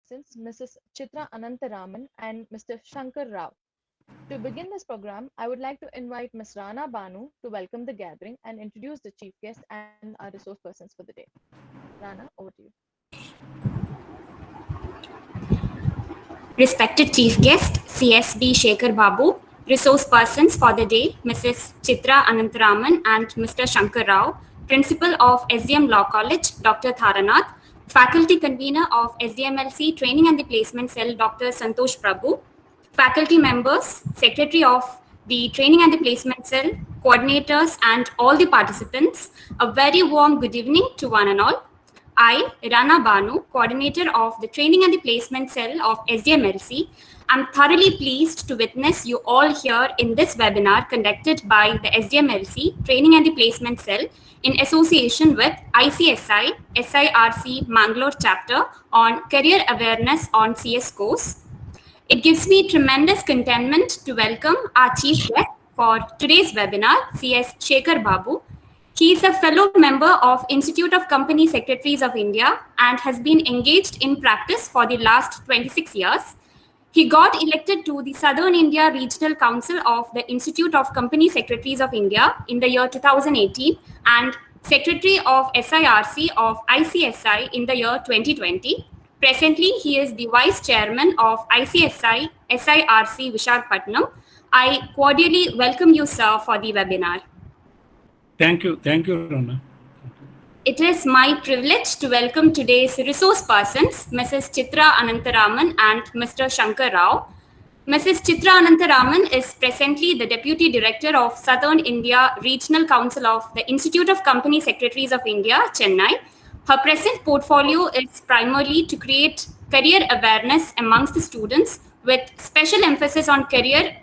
Persons, Mrs. Chitra Anantaraman and Mr. Shankar Rao. To begin this program, I would like to invite Ms. Rana Banu to welcome the gathering and introduce the chief guest and our resource persons for the day. Rana, over to you. Respected Chief Guest, CSB Shekhar Babu, resource persons for the day, Mrs. Chitra Anantaraman and Mr. Shankar Rao, Principal of SDM Law College, Dr. Tharanath, Faculty Convener of SDMLC Training and the Placement Cell, Dr. Santosh Prabhu, faculty members, Secretary of the Training and the Placement Cell, coordinators, and all the participants, a very warm good evening to one and all. I, Rana Banu, coordinator of the Training and the Placement Cell of SDMLC, am thoroughly pleased to witness you all here in this webinar conducted by the SDMLC Training and the Placement Cell in association with ICSI SIRC Mangalore chapter on Career Awareness on CS course. It gives me tremendous contentment to welcome our chief guest for today's webinar, CS Shekhar Babu. He is a fellow member of Institute of Company Secretaries of India and has been engaged in practice for the last 26 years. He got elected to the Southern India Regional Council of the Institute of Company Secretaries of India in the year 2018 and Secretary of SIRC of ICSI in the year 2020. Presently, he is the Vice Chairman of ICSI SIRC Visakhapatnam. I cordially welcome you, sir, for the webinar. Thank you, Rana. It is my privilege to welcome today's resource persons, Mrs. Chitra Anantaraman and Mr. Shankar Rao. Mrs. Chitra Anantaraman is presently the Deputy Director of Southern India Regional Council of the Institute of Company Secretaries of India, Chennai. Her present portfolio is primarily to create career awareness amongst the students with special emphasis on career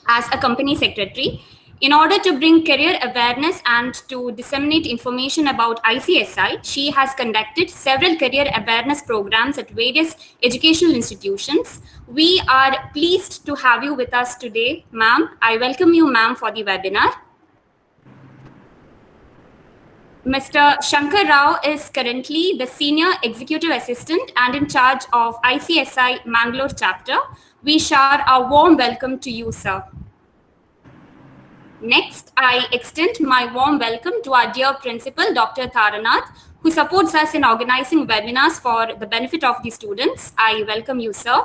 as a company secretary. In order to bring career awareness and to disseminate information about ICSI, she has conducted several career awareness programs at various educational institutions. We are pleased to have you with us today, ma'am. I welcome you, ma'am, for the webinar. Mr. Shankar Rao is currently the Senior Executive Assistant and in charge of ICSI Mangalore chapter. We share a warm welcome to you, sir. Next, I extend my warm welcome to our dear principal, Dr. Tharanath, who supports us in organizing webinars for the benefit of the students. I welcome you, sir.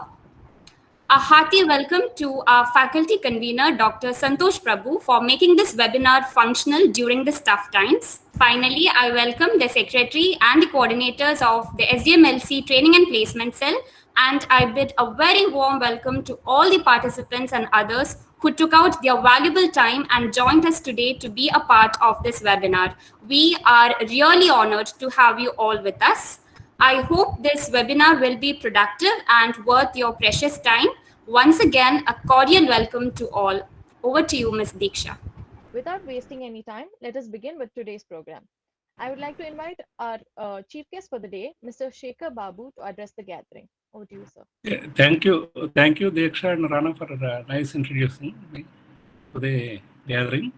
A hearty welcome to our faculty convener, Dr. Santosh Prabhu, for making this webinar functional during these tough times. Finally, I welcome the secretary and the coordinators of the SDMLC Training and Placement Cell, and I bid a very warm welcome to all the participants and others who took out their valuable time and joined us today to be a part of this webinar. We are really honored to have you all with us. I hope this webinar will be productive and worth your precious time. Once again, a cordial welcome to all. Over to you, Ms. Diksha. Without wasting any time, let us begin with today's program. I would like to invite our chief guest for the day, Mr. Shekhar Babu, to address the gathering. Over to you, sir. Yeah, thank you, Diksha and Rana, for nice introducing me to the gathering.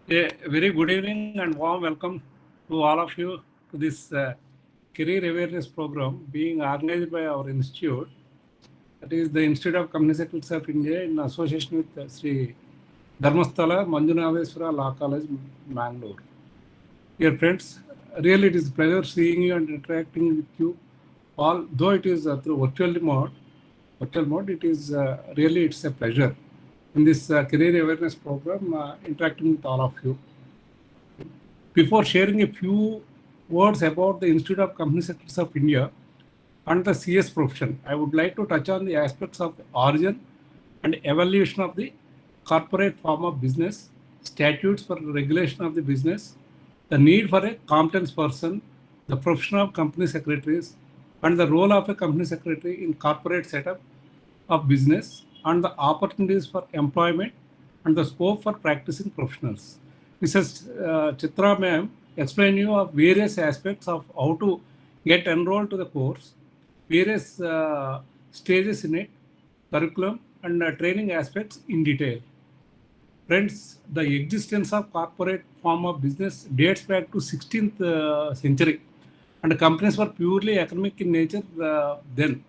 A very good evening and warm welcome to all of you to this career awareness program being organized by our institute. That is the Institute of Company Secretaries of India in association with Sri Dharmasthala Manjunaveswara Law College, Mangalore. Dear friends, really it is a pleasure seeing you and interacting with you all. Though it is through virtual mode, it is really it's a pleasure in this career awareness program interacting with all of you. Before sharing a few words about the Institute of Company Secretaries of India and the CS profession, I would like to touch on the aspects of the origin and evolution of the corporate form of business, statutes for regulation of the business, the need for a competence person, the profession of company secretaries, and the role of a company secretary in corporate setup of business, and the opportunities for employment and the scope for practicing professionals. Mrs. Chitra ma'am explained you of various aspects of how to get enrolled to the course, various stages in it, curriculum, and training aspects in detail. Friends, the existence of corporate form of business dates back to 16th century, and companies were purely economic in nature then.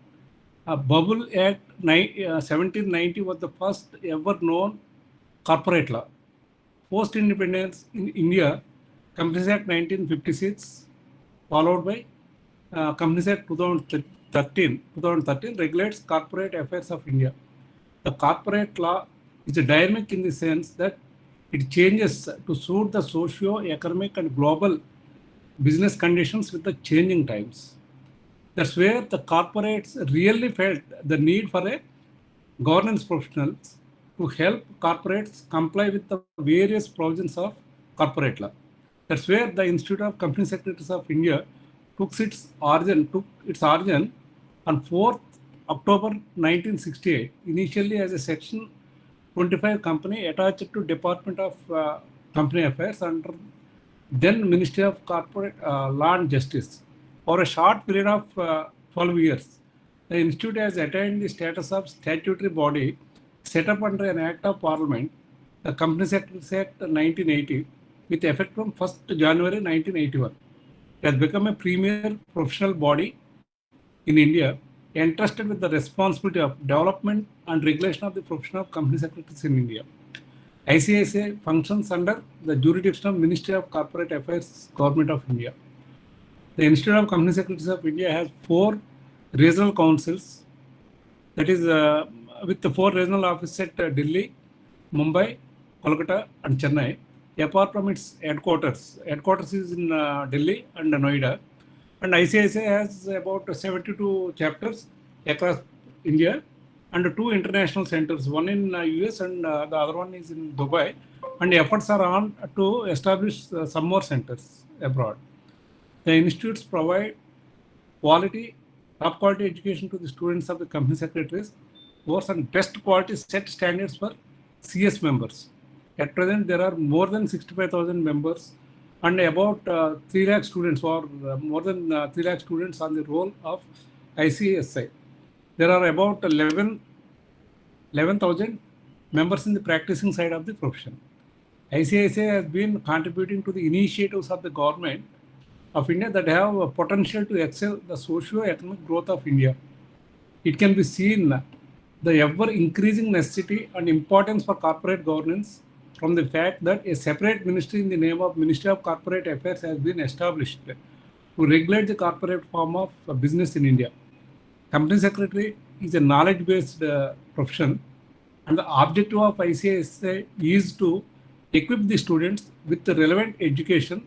Bubble Act 1790 was the first ever known corporate law. Post-independence in India, Companies Act 1956, followed by Companies Act 2013 regulates corporate affairs of India. The corporate law is dynamic in the sense that it changes to suit the socio-economic and global business conditions with the changing times. That's where the corporates really felt the need for a governance professionals to help corporates comply with the various provisions of corporate law. That's where the Institute of Company Secretaries of India took its origin on 4th October 1968, initially as a Section 25 company attached to Department of Company Affairs under then Ministry of Corporate Law and Justice. For a short period of 12 years, the Institute has attained the status of statutory body set up under an Act of Parliament, the Company Secretaries Act 1980, with effect from 1st January 1981. It has become a premier professional body in India entrusted with the responsibility of development and regulation of the profession of company secretaries in India. ICICI functions under the jurisdiction of Ministry of Corporate Affairs, Government of India. The Institute of Company Secretaries of India has 4 regional councils, that is with the 4 regional offices at Delhi, Mumbai, Kolkata and Chennai. Apart from its headquarters is in Delhi and Noida. And ICICI has about 72 chapters across India and 2 international centers, one in US and the other one is in Dubai. And efforts are on to establish some more centers abroad. The institutes provide top quality education to the students of the company secretaries, works on best quality set standards for CS members. At present, there are more than 65,000 members and about 3 lakh students or more than 3 lakh students on the roll of ICSI. There are about 11,000 members in the practicing side of the profession. ICICI has been contributing to the initiatives of the government of India that have a potential to excel the socio-economic growth of India. It can be seen the ever increasing necessity and importance for corporate governance from the fact that a separate ministry in the name of Ministry of Corporate Affairs has been established to regulate the corporate form of business in India. Company Secretary is a knowledge-based profession, and the objective of ICICI is to equip the students with the relevant education,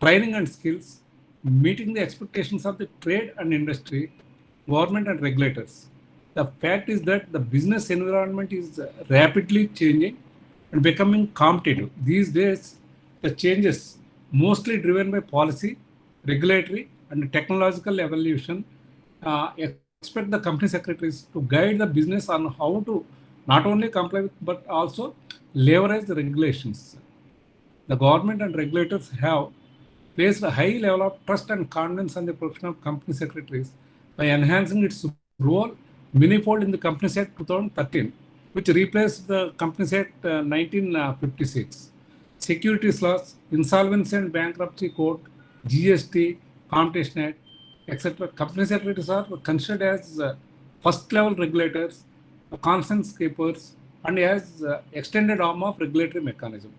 training and skills, meeting the expectations of the trade and industry, government and regulators. The fact is that the business environment is rapidly changing and becoming competitive. These days, the changes mostly driven by policy, regulatory, and technological evolution expect the company secretaries to guide the business on how to not only comply with but also leverage the regulations. The government and regulators have placed a high level of trust and confidence on the profession of company secretaries by enhancing its role manifold in the Companies Act 2013, which replaced the Companies Act 1956. Securities laws, insolvency and bankruptcy code, GST, Competition Act, etc. Company secretaries are considered as first level regulators, conscience keepers, and as extended arm of regulatory mechanism.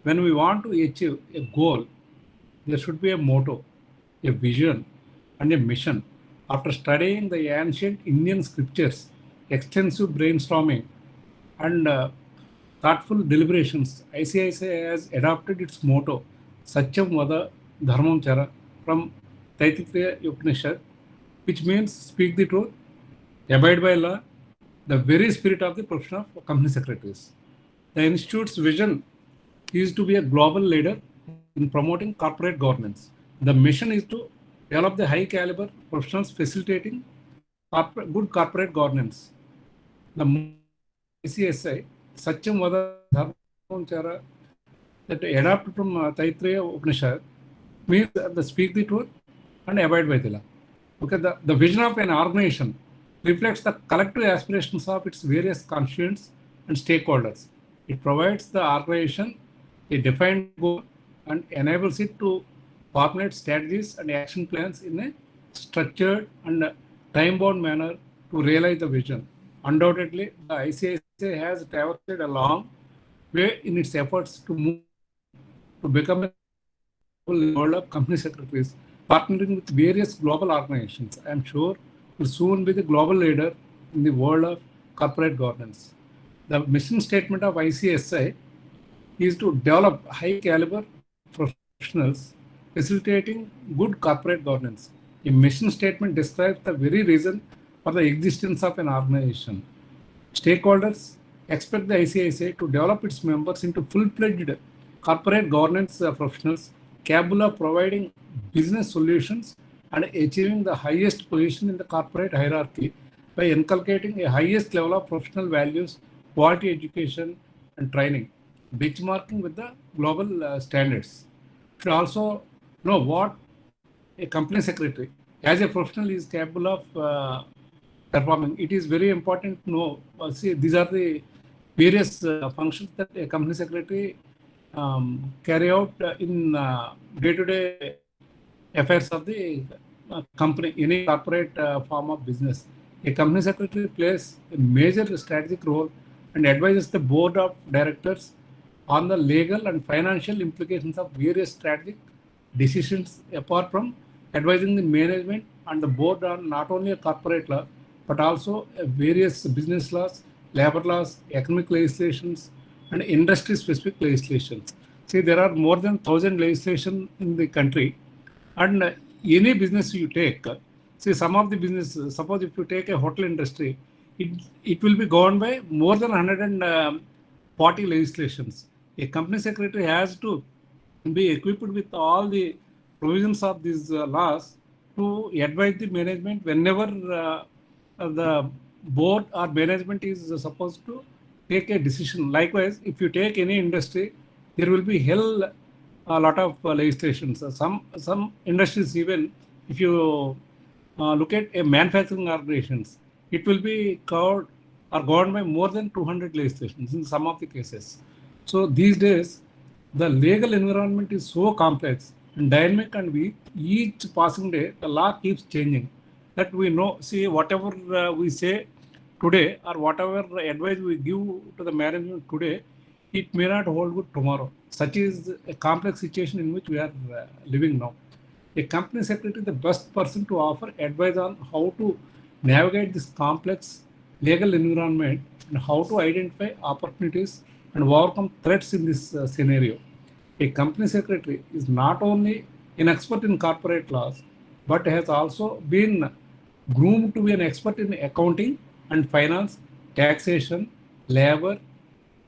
When we want to achieve a goal, there should be a motto, a vision, and a mission. After studying the ancient Indian scriptures, extensive brainstorming, and thoughtful deliberations, ICICI has adopted its motto, Satyam Vada Dharmam Chara, from Taittiriya Upanishad, which means speak the truth, abide by law, the very spirit of the profession of company secretaries. The Institute's vision is to be a global leader in promoting corporate governance. The mission is to develop the high caliber professionals facilitating good corporate governance. The ICICI, Satyam Vada Dharmam Chara, that adapted from Taittiriya Upanishad, means the speak the truth and abide by the law. Okay, the vision of an organization reflects the collective aspirations of its various constituents and stakeholders. It provides the organization a defined goal and enables it to formulate strategies and action plans in a structured and time-bound manner to realize the vision. Undoubtedly, the ICICI has traversed a long way in its efforts to move to become a world of company secretaries, partnering with various global organizations. I am sure will soon be the global leader in the world of corporate governance. The mission statement of ICSI is to develop high caliber professionals facilitating good corporate governance. A mission statement describes the very reason for the existence of an organization. Stakeholders expect the ICICI to develop its members into full-fledged corporate governance professionals capable of providing business solutions and achieving the highest position in the corporate hierarchy by inculcating a highest level of professional values, quality education, and training, benchmarking with the global standards. Should also know what a company secretary as a professional is capable of performing. It is very important to know. See, these are the various functions that a company secretary carry out in day-to-day affairs of the company, any corporate form of business. A company secretary plays a major strategic role and advises the board of directors on the legal and financial implications of various strategic decisions, apart from advising the management and the board on not only a corporate law, but also various business laws, labor laws, economic legislations, and industry-specific legislations. See, there are more than 1,000 legislation in the country, and any business you take, see, some of the businesses, suppose if you take a hotel industry, it will be governed by more than 140 legislations. A company secretary has to be equipped with all the provisions of these laws to advise the management whenever the board or management is supposed to take a decision. Likewise, if you take any industry, there will be a lot of legislations. Some industries, even if you look at a manufacturing organizations, it will be covered or governed by more than 200 legislations in some of the cases. So these days, the legal environment is so complex and dynamic, and with each passing day, the law keeps changing. That we know, see, whatever we say today or whatever advice we give to the management today, it may not hold good tomorrow. Such is a complex situation in which we are living now. A company secretary is the best person to offer advice on how to navigate this complex legal environment and how to identify opportunities and overcome threats in this scenario. A company secretary is not only an expert in corporate laws, but has also been groomed to be an expert in accounting and finance, taxation, labor,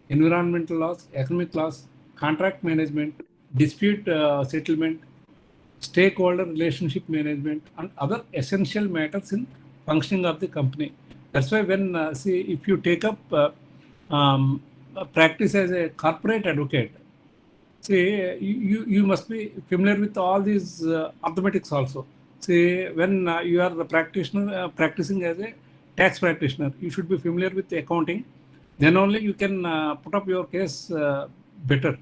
environmental laws, economic laws, contract management, dispute settlement, stakeholder relationship management, and other essential matters in functioning of the company. That's why when, see, if you take up practice as a corporate advocate, see, you must be familiar with all these arithmetics also. See, when you are the practitioner practicing as a tax practitioner, you should be familiar with the accounting. Then only you can put up your case better.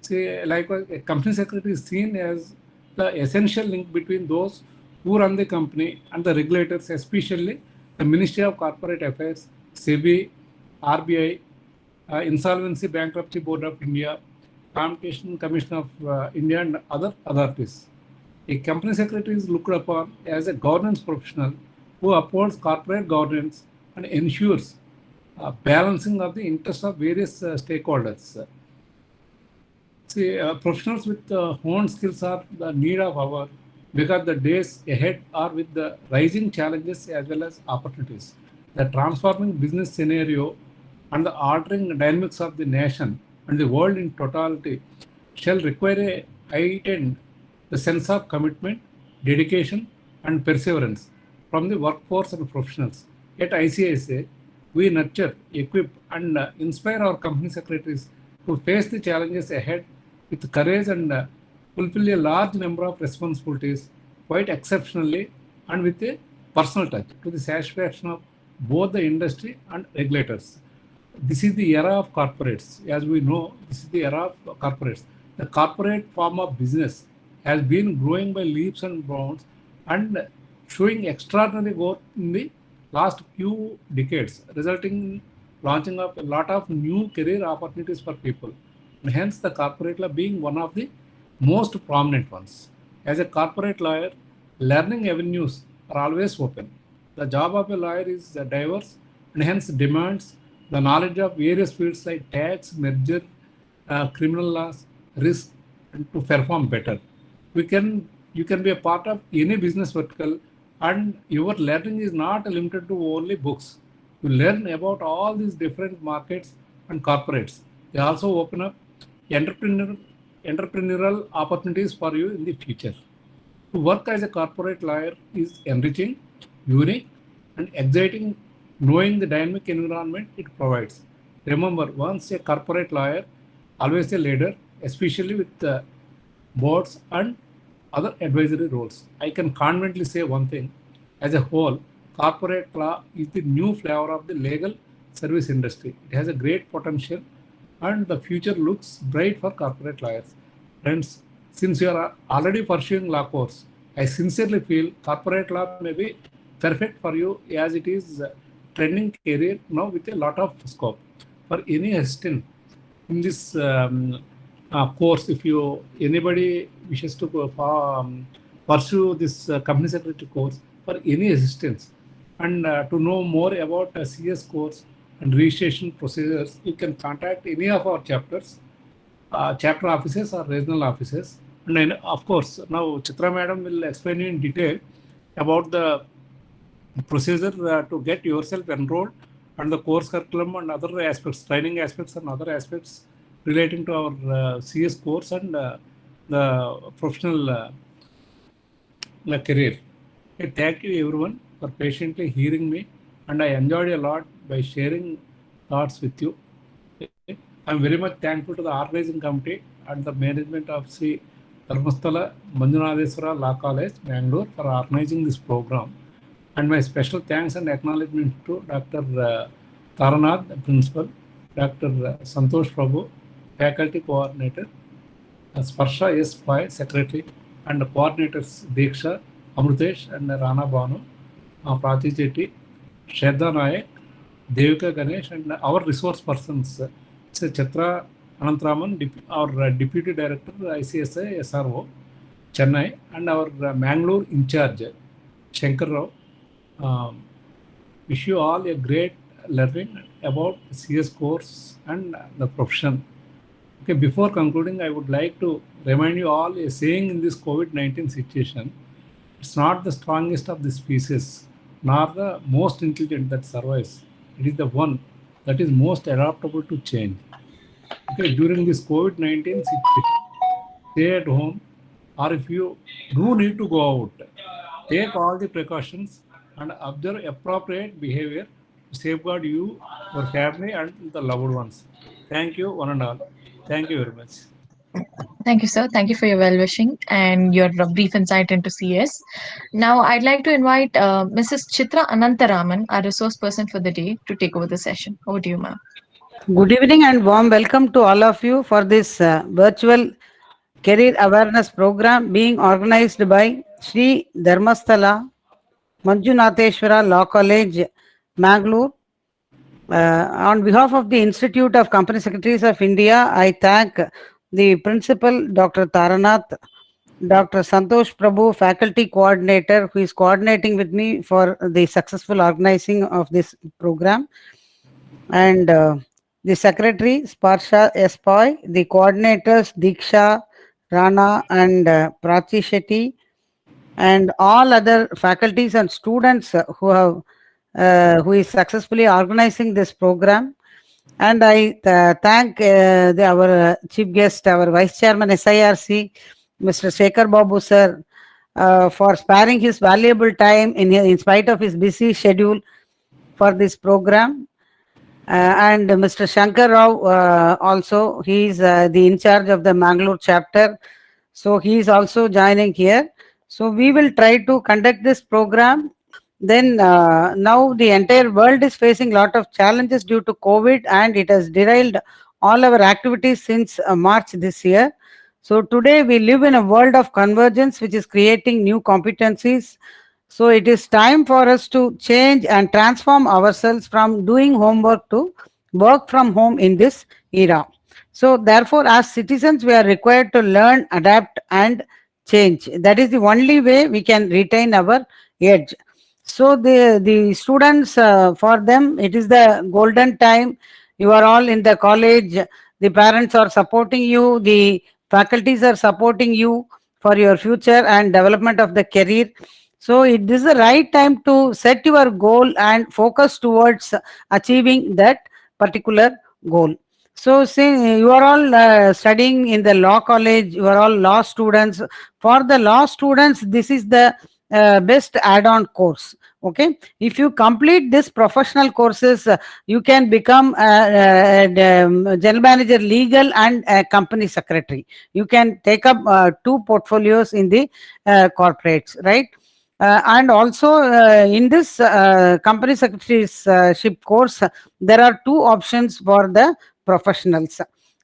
See, likewise, a company secretary is seen as the essential link between those who run the company and the regulators, especially the Ministry of Corporate Affairs, SEBI, RBI, Insolvency Bankruptcy Board of India, Competition Commission of India, and other authorities. A company secretary is looked upon as a governance professional who upholds corporate governance and ensures balancing of the interests of various stakeholders. See, professionals with honed skills are the need of our, because the days ahead are with the rising challenges as well as opportunities. The transforming business scenario and the altering dynamics of the nation and the world in totality shall require a heightened the sense of commitment, dedication, and perseverance from the workforce and professionals. At ICICI, we nurture, equip, and inspire our company secretaries to face the challenges ahead with courage and fulfill a large number of responsibilities quite exceptionally and with a personal touch to the satisfaction of both the industry and regulators. This is the era of corporates. As we know, this is the era of corporates. The corporate form of business has been growing by leaps and bounds and showing extraordinary growth in the last few decades, resulting in launching of a lot of new career opportunities for people, and hence the corporate law being one of the most prominent ones. As a corporate lawyer, learning avenues are always open. The job of a lawyer is diverse and hence demands the knowledge of various fields like tax, merger, criminal laws, risk, and to perform better. You can be a part of any business vertical, and your learning is not limited to only books. You learn about all these different markets and corporates. They also open up entrepreneur, entrepreneurial opportunities for you in the future. To work as a corporate lawyer is enriching, unique, and exciting, knowing the dynamic environment it provides. Remember, once a corporate lawyer, always a leader, especially with boards and other advisory roles. I can confidently say one thing: as a whole, corporate law is the new flavor of the legal service industry. It has a great potential, and the future looks bright for corporate lawyers. Friends, since you are already pursuing law course, I sincerely feel corporate law may be perfect for you as it is trending career now with a lot of scope. For any hesitant in this course, if you anybody wishes to pursue this company secretary course for any assistance and to know more about CS course and registration procedures, you can contact any of our chapters, chapter offices or regional offices. And then, of course, now Chitra madam will explain you in detail about the procedure to get yourself enrolled and the course curriculum and other aspects, training aspects and other aspects relating to our CS course and the professional career. Okay, thank you everyone for patiently hearing me, and I enjoyed a lot by sharing thoughts with you. Okay. I'm very much thankful to the organizing committee and the management of Sri Dharmasthala Manjunadeswara Law College, Bangalore, for organizing this program. And my special thanks and acknowledgement to Dr. Taranath, Principal, Dr. Santosh Prabhu, Faculty Coordinator, Sparsha S. Pai, Secretary, and the coordinators Diksha, Amrutesh, and Rana Banu, Prati Chetty, Shraddha Nayak, Devika Ganesh, and our resource persons, Chitra Anantharaman, our Deputy Director, ICSI SRO, Chennai, and our Mangalore in charge, Shankar Rao. Wish you all a great learning about CS course and the profession. Okay, before concluding, I would like to remind you all a saying in this COVID-19 situation: it's not the strongest of the species, nor the most intelligent that survives. It is the one that is most adaptable to change. Okay, during this COVID-19 situation, stay at home, or if you do need to go out, take all the precautions and observe appropriate behavior to safeguard you, your family, and the loved ones. Thank you, one and all. Thank you very much. Thank you, sir. Thank you for your well wishing and your brief insight into CS. Now, I'd like to invite Mrs. Chitra Anantharaman, our resource person for the day, to take over the session. Over to you, ma'am. Good evening and warm welcome to all of you for this virtual career awareness program being organized by Sri Dharmasthala Manjunatheshwara Law College, Mangalore. On behalf of the Institute of Company Secretaries of India, I thank the principal, Dr. Taranath, Dr. Santosh Prabhu, faculty coordinator, who is coordinating with me for the successful organizing of this program, and the secretary, Sparsha S. Pai, the coordinators, Diksha, Rana, and Prachi Shetty, and all other faculties and students who is successfully organizing this program. And I thank our chief guest, our vice chairman SIRC, Mr. Shekhar Babu sir, for sparing his valuable time in spite of his busy schedule for this program. And Mr. Shankar Rao also, he is the in charge of the Mangalore chapter. So he is also joining here. So we will try to conduct this program. Then now the entire world is facing a lot of challenges due to COVID, and it has derailed all our activities since March this year. So today we live in a world of convergence, which is creating new competencies So it is time for us to change and transform ourselves from doing homework to work from home in this era. So therefore, as citizens, we are required to learn, adapt, and change. That is the only way we can retain our edge. So the students, for them, it is the golden time. You are all in the college. The parents are supporting you. The faculties are supporting you for your future and development of the career. So this is the right time to set your goal and focus towards achieving that particular goal. So say you are all studying in the law college, you are all law students. For the law students, this is the best add-on course. Okay, if you complete this professional courses, you can become general manager, legal, and company secretary. You can take up two portfolios in the corporates, right? And also in this company secretaryship course, there are two options for the professionals.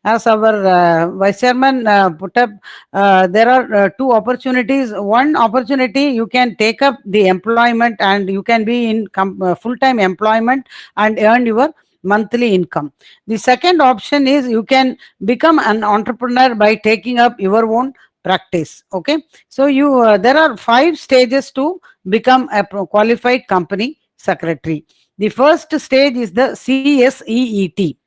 As our vice chairman put up, there are two opportunities. One opportunity, you can take up the employment and you can be in full-time employment and earn your monthly income. The second option is you can become an entrepreneur by taking up your own practice. Okay, so you there are 5 stages to become a qualified company secretary. The first stage is the CSEET.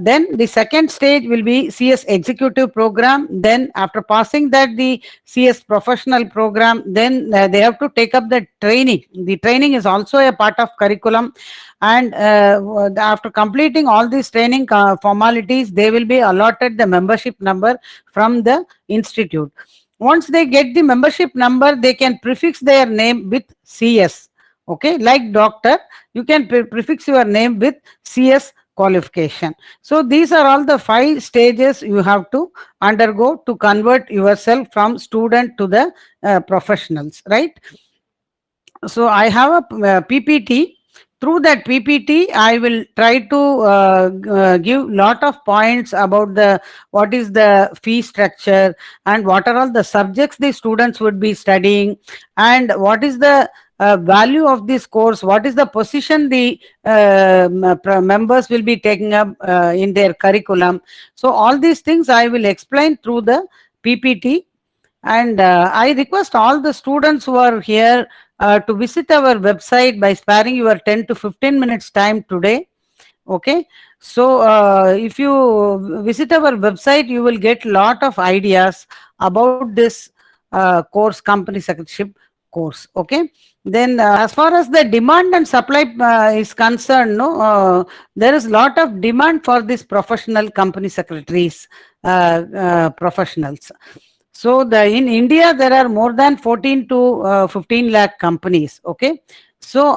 Then the second stage will be CS executive program. Then after passing that, the CS professional program, then they have to take up the training. The training is also a part of curriculum. And after completing all these training formalities, they will be allotted the membership number from the institute. Once they get the membership number, they can prefix their name with CS. Okay, like doctor, you can prefix your name with CS qualification. So these are all the 5 stages you have to undergo to convert yourself from student to the professionals, right? So I have a PPT. Through that PPT, I will try to give lot of points about the what is the fee structure and what are all the subjects the students would be studying, and what is the value of this course, what is the position the members will be taking up in their curriculum. So all these things I will explain through the PPT. And I request all the students who are here to visit our website by sparing your 10 to 15 minutes time today. Okay, so if you visit our website, you will get lot of ideas about this course, company secretaryship course. Okay, then as far as the demand and supply is concerned, no, there is lot of demand for this professional company secretaries, professionals. So in India, there are more than 14 to 15 lakh companies. Okay. So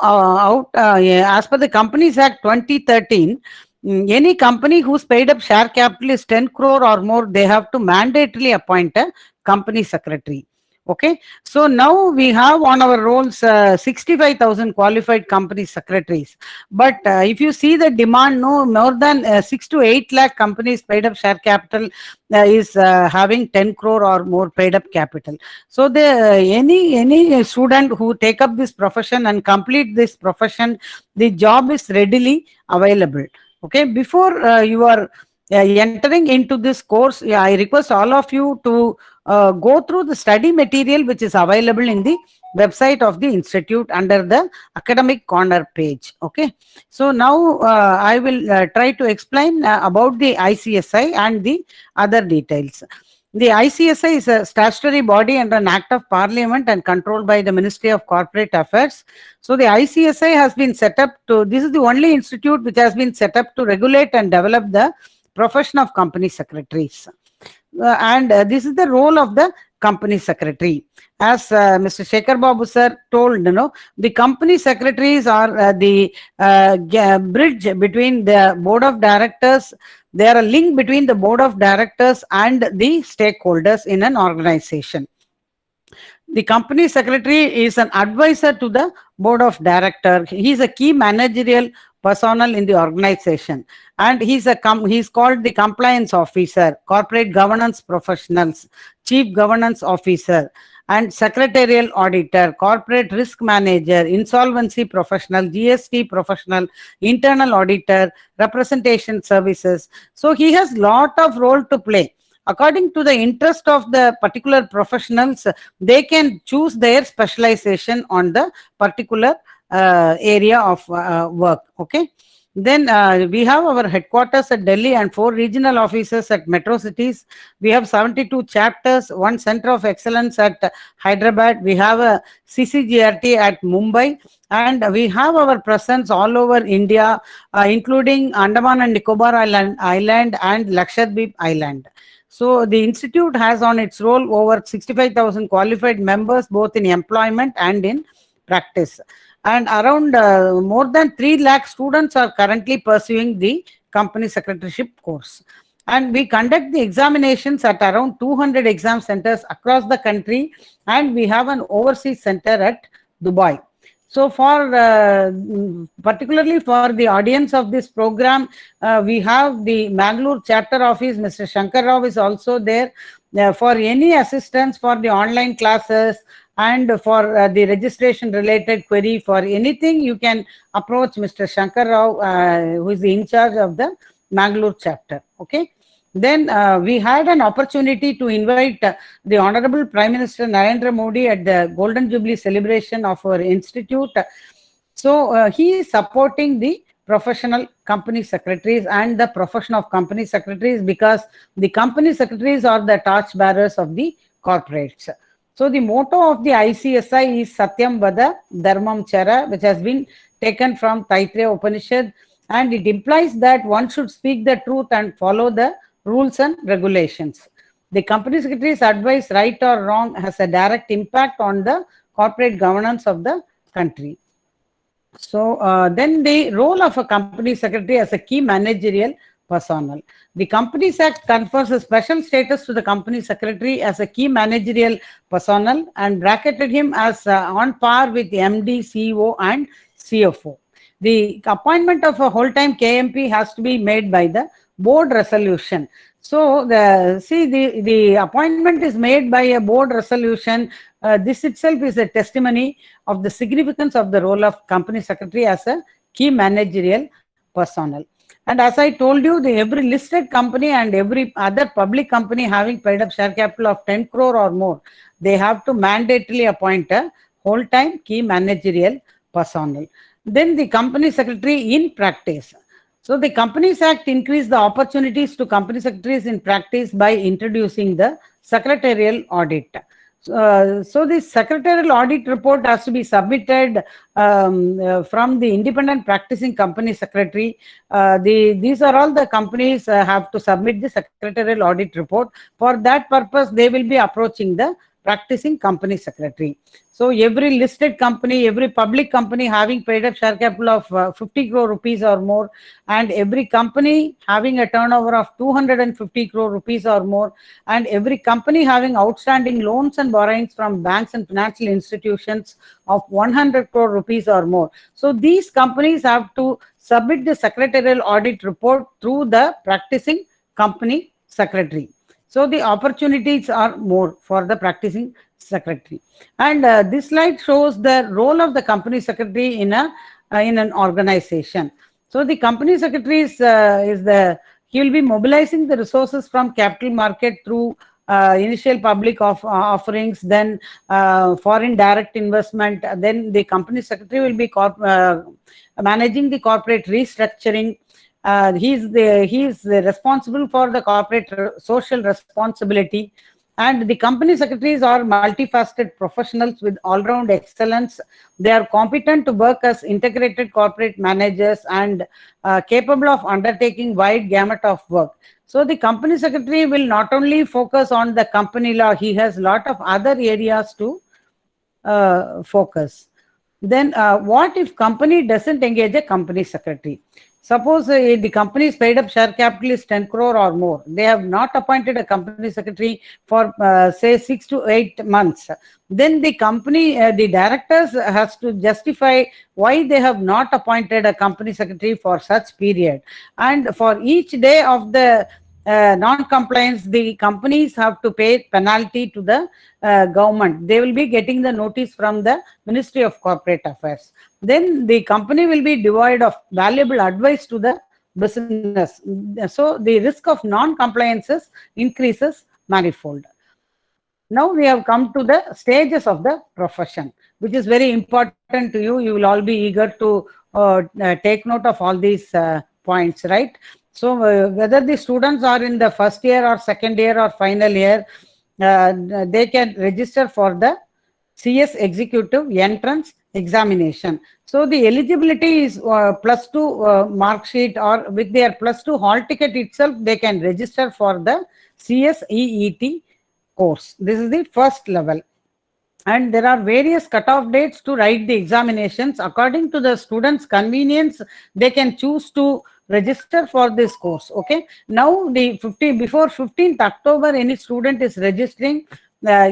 as per the Companies Act 2013, any company whose paid up share capital is 10 crore or more, they have to mandatorily appoint a company secretary. Okay, so now we have on our rolls 65,000 qualified company secretaries. But if you see the demand, no, more than 6 to 8 lakh companies paid up share capital is having 10 crore or more paid up capital. So the any student who take up this profession and complete this profession, the job is readily available. Okay, before you are entering into this course, I request all of you to go through the study material which is available in the website of the institute under the academic corner page. Okay, so now I will try to explain about the ICSI and the other details. The ICSI is a statutory body under an act of parliament and controlled by the Ministry of Corporate Affairs. So the ICSI has been set up to, this is the only institute which has been set up to regulate and develop the profession of company secretaries. And this is the role of the company secretary. As Mr. Shekhar Babu sir told, the company secretaries are the bridge between the board of directors. They are a link between the board of directors and the stakeholders in an organization. The company secretary is an advisor to the board of director. He is a key managerial personnel in the organization, and he's called the compliance officer, corporate governance professionals, chief governance officer, and secretarial auditor, corporate risk manager, insolvency professional, GST professional, internal auditor, representation services. So he has lot of role to play. According to the interest of the particular professionals, they can choose their specialization on the particular area of work. Okay. Then we have our headquarters at Delhi and 4 regional offices at metro cities. We have 72 chapters, 1 center of excellence at Hyderabad. We have a CCGRT at Mumbai, and we have our presence all over India, including Andaman and Nicobar Island and Lakshadweep Island. So the institute has on its roll over 65,000 qualified members, both in employment and in practice. And around more than 3 lakh students are currently pursuing the company secretaryship course. And we conduct the examinations at around 200 exam centers across the country, and we have an overseas center at Dubai. So for particularly for the audience of this program, we have the Mangalore chapter office. Mr. Shankar Rao is also there. For any assistance for the online classes and for the registration related query, for anything, you can approach Mr. Shankar Rao, who is in charge of the Mangalore chapter. Okay. Then we had an opportunity to invite the Honorable Prime Minister Narendra Modi at the Golden Jubilee celebration of our institute. So he is supporting the professional company secretaries and the profession of company secretaries, because the company secretaries are the torch bearers of the corporates. So the motto of the ICSI is Satyam Vada Dharmam Chara, which has been taken from Taittiriya Upanishad, and it implies that one should speak the truth and follow the rules and regulations. The company secretary's advice, right or wrong, has a direct impact on the corporate governance of the country. So then the role of a company secretary as a key managerial personnel. The Companies Act confers a special status to the company secretary as a key managerial personnel and bracketed him as on par with the MD, CEO and CFO. The appointment of a whole-time KMP has to be made by the board resolution. So the appointment is made by a board resolution. This itself is a testimony of the significance of the role of company secretary as a key managerial personnel. And as I told you, every listed company and every other public company having paid up share capital of 10 crore or more, they have to mandatorily appoint a whole-time key managerial personnel. Then the company secretary in practice. So the Companies Act increased the opportunities to company secretaries in practice by introducing the secretarial audit. So the secretarial audit report has to be submitted from the independent practicing company secretary. These are all the companies have to submit the secretarial audit report. For that purpose, they will be approaching the practicing company secretary. So every listed company, every public company having paid up share capital of 50 crore rupees or more, and every company having a turnover of 250 crore rupees or more, and every company having outstanding loans and borrowings from banks and financial institutions of 100 crore rupees or more. So these companies have to submit the secretarial audit report through the practicing company secretary. So the opportunities are more for the practicing secretary. And this slide shows the role of the company secretary in an organization. So the company secretary he will be mobilizing the resources from capital market through initial public offerings, then foreign direct investment. Then the company secretary will be managing the corporate restructuring. He is responsible for the corporate social responsibility, and the company secretaries are multifaceted professionals with all-round excellence. They are competent to work as integrated corporate managers and capable of undertaking wide gamut of work. So the company secretary will not only focus on the company law, he has a lot of other areas to focus. Then what if company doesn't engage a company secretary? Suppose the company is paid up share capital is 10 crore or more. They have not appointed a company secretary for say 6 to 8 months. Then the company, the directors has to justify why they have not appointed a company secretary for such period. And for each day of the non-compliance, the companies have to pay penalty to the government. They will be getting the notice from the Ministry of Corporate Affairs. Then the company will be devoid of valuable advice to the business. So the risk of non-compliances increases manifold. Now we have come to the stages of the profession, which is very important to you. You will all be eager to take note of all these points, right? So whether the students are in the first year or second year or final year, they can register for the CS Executive Entrance Examination. So the eligibility is +2 mark sheet, or with their +2 hall ticket itself, they can register for the CS EET course. This is the first level. And there are various cutoff dates to write the examinations. According to the student's convenience, they can choose to register for this course. Okay. Now before 15th October, any student is registering,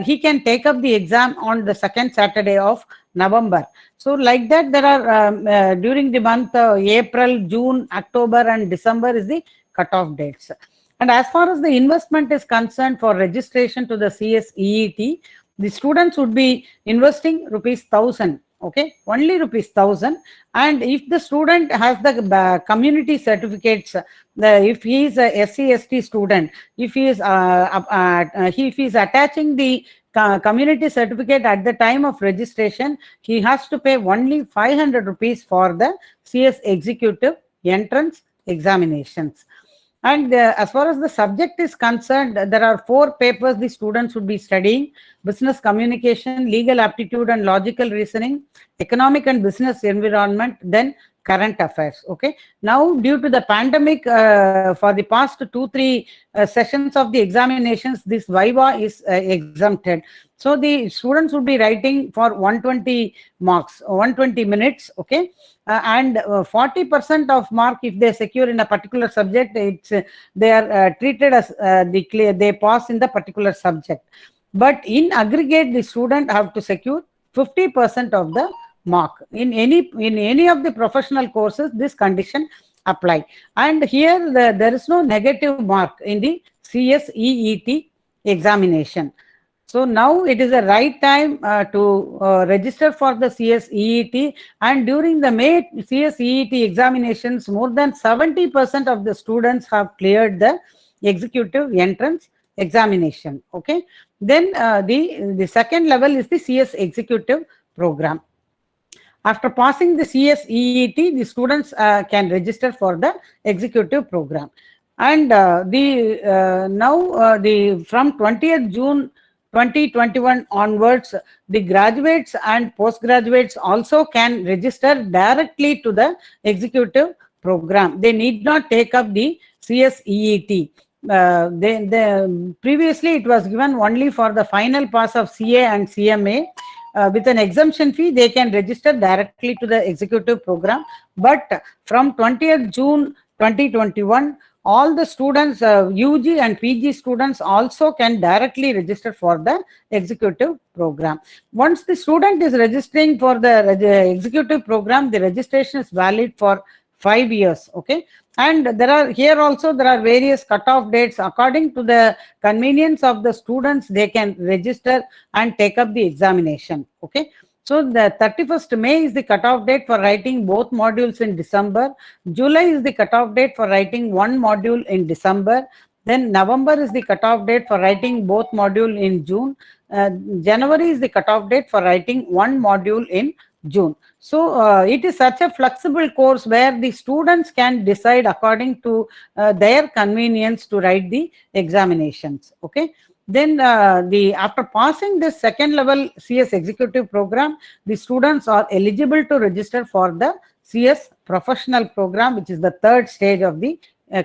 he can take up the exam on the second Saturday of November. So like that, there are during the month April, June, October and December is the cutoff dates. And as far as the investment is concerned for registration to the CS EET, the students would be investing ₹1,000, okay, only ₹1,000. And if the student has the community certificates, if he is a SC/ST student, if he is attaching the community certificate at the time of registration, he has to pay only ₹500 for the CS Executive Entrance Examinations. And as far as the subject is concerned, there are 4 papers the students would be studying: business communication, legal aptitude and logical reasoning, economic and business environment, then current affairs. Okay. Now, due to the pandemic, for the past 2-3 sessions of the examinations, this Viva is exempted. So the students would be writing for 120 marks, 120 minutes. Okay. And 40% of mark if they secure in a particular subject, they are treated as they pass in the particular subject. But in aggregate, the student have to secure 50% of the mark. In any of the professional courses, this condition apply. And here there is no negative mark in the CS EET examination. So now it is the right time to register for the CS EET. And during the May CS EET examinations, more than 70% of the students have cleared the executive entrance examination. Okay. Then the second level is the CS Executive Program. After passing the CS EET, the students can register for the executive program. And from 20th June 2021 onwards, the graduates and postgraduates also can register directly to the executive program. They need not take up the CS EET. Previously it was given only for the final pass of CA and CMA. With an exemption fee, they can register directly to the executive program. But from 20th June 2021, all the students, UG and PG students also can directly register for the executive program. Once the student is registering for the executive program, the registration is valid for 5 years. Okay. And there are various cutoff dates. According to the convenience of the students, they can register and take up the examination. Okay. So the 31st May is the cutoff date for writing both modules in December. July is the cutoff date for writing one module in December. Then November is the cutoff date for writing both modules in June. January is the cutoff date for writing one module in June. So it is such a flexible course where the students can decide according to their convenience to write the examinations. Okay. Then after passing this second level CS Executive Program, the students are eligible to register for the CS Professional Program, which is the third stage of the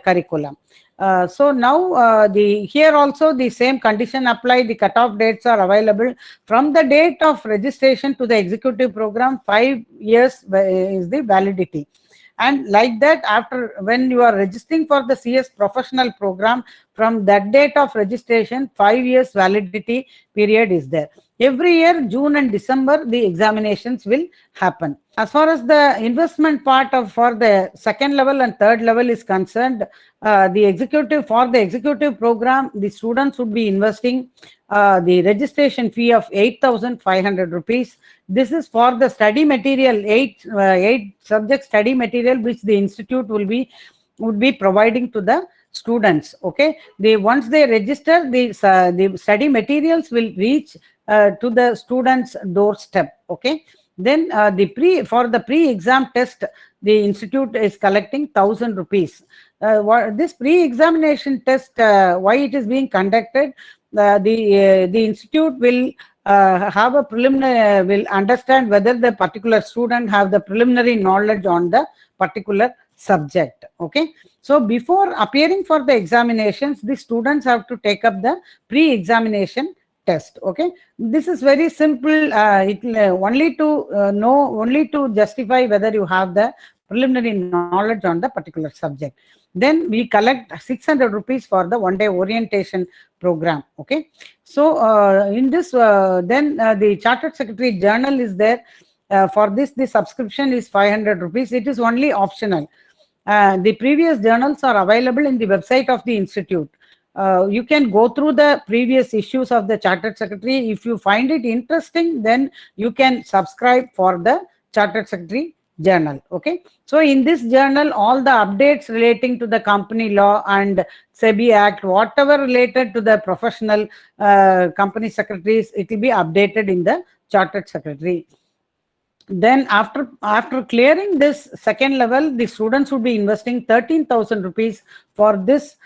curriculum. So now here also the same condition apply. The cutoff dates are available from the date of registration to the executive program. 5 years is the validity. And like that, after when you are registering for the CS Professional Program, from that date of registration, 5 years validity period is there. Every year, June and December, the examinations will happen. As far as the investment part of for the second level and third level is concerned, the executive program, the students would be investing the registration fee of 8,500 rupees. This is for the study material, eight subject study material which the institute would be providing to the students. Okay, once they register, the study materials will reach to the students' doorstep. Okay, then for the pre-exam test, the institute is collecting 1,000 rupees. This pre-examination test, why it is being conducted? The institute will have a preliminary, will understand whether the particular student have the preliminary knowledge on the particular subject. Okay, so before appearing for the examinations, the students have to take up the pre-examination test. Okay, this is very simple. It only to know, only to justify whether you have the preliminary knowledge on the particular subject. Then we collect 600 rupees for the one-day orientation program. Okay, so in this, then the Chartered Secretary Journal is there. For this, the subscription is 500 rupees. It is only optional. The previous journals are available in the website of the institute. You can go through the previous issues of the Chartered Secretary. If you find it interesting, then you can subscribe for the Chartered Secretary Journal. Okay, so in this journal, all the updates relating to the company law and SEBI Act, whatever related to the professional company secretaries, it will be updated in the Chartered Secretary. Then after clearing this second level, the students would be investing 13,000 rupees for this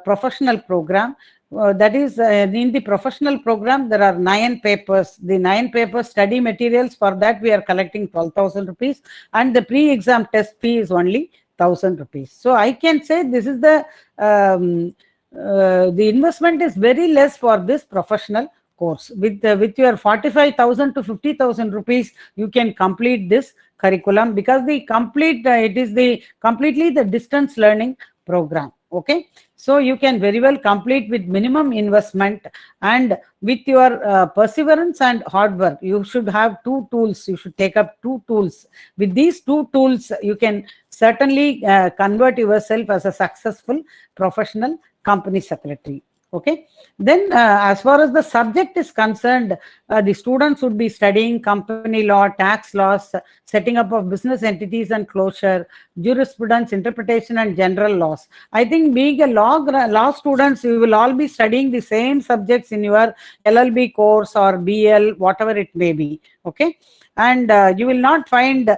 professional program. That is, in the professional program, there are 9 papers. The 9 paper study materials, for that we are collecting 12,000 rupees, and the pre-exam test fee is only 1,000 rupees. So I can say this is the investment is very less for this professional course. With your 45,000 to 50,000 rupees, you can complete this curriculum, because it is completely the distance learning program. Okay, so you can very well complete with minimum investment, and with your perseverance and hard work. You should have 2 tools. You should take up 2 tools. With these 2 tools, you can certainly convert yourself as a successful professional company secretary. Okay, then as far as the subject is concerned, the students would be studying company law, tax laws, setting up of business entities and closure, jurisprudence, interpretation, and general laws. I think being a law students, you will all be studying the same subjects in your LLB course or BL, whatever it may be. Okay, and you will not find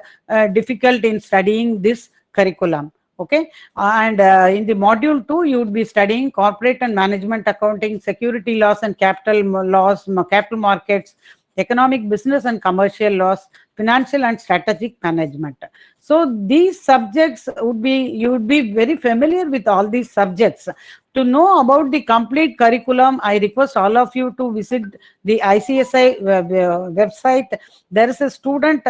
difficult in studying this curriculum. Okay, and in the module 2, you would be studying corporate and management accounting, security laws and capital laws, capital markets, economic, business and commercial laws, financial and strategic management. So these subjects you would be very familiar with all these subjects. To know about the complete curriculum, I request all of you to visit the ICSI website. There is a student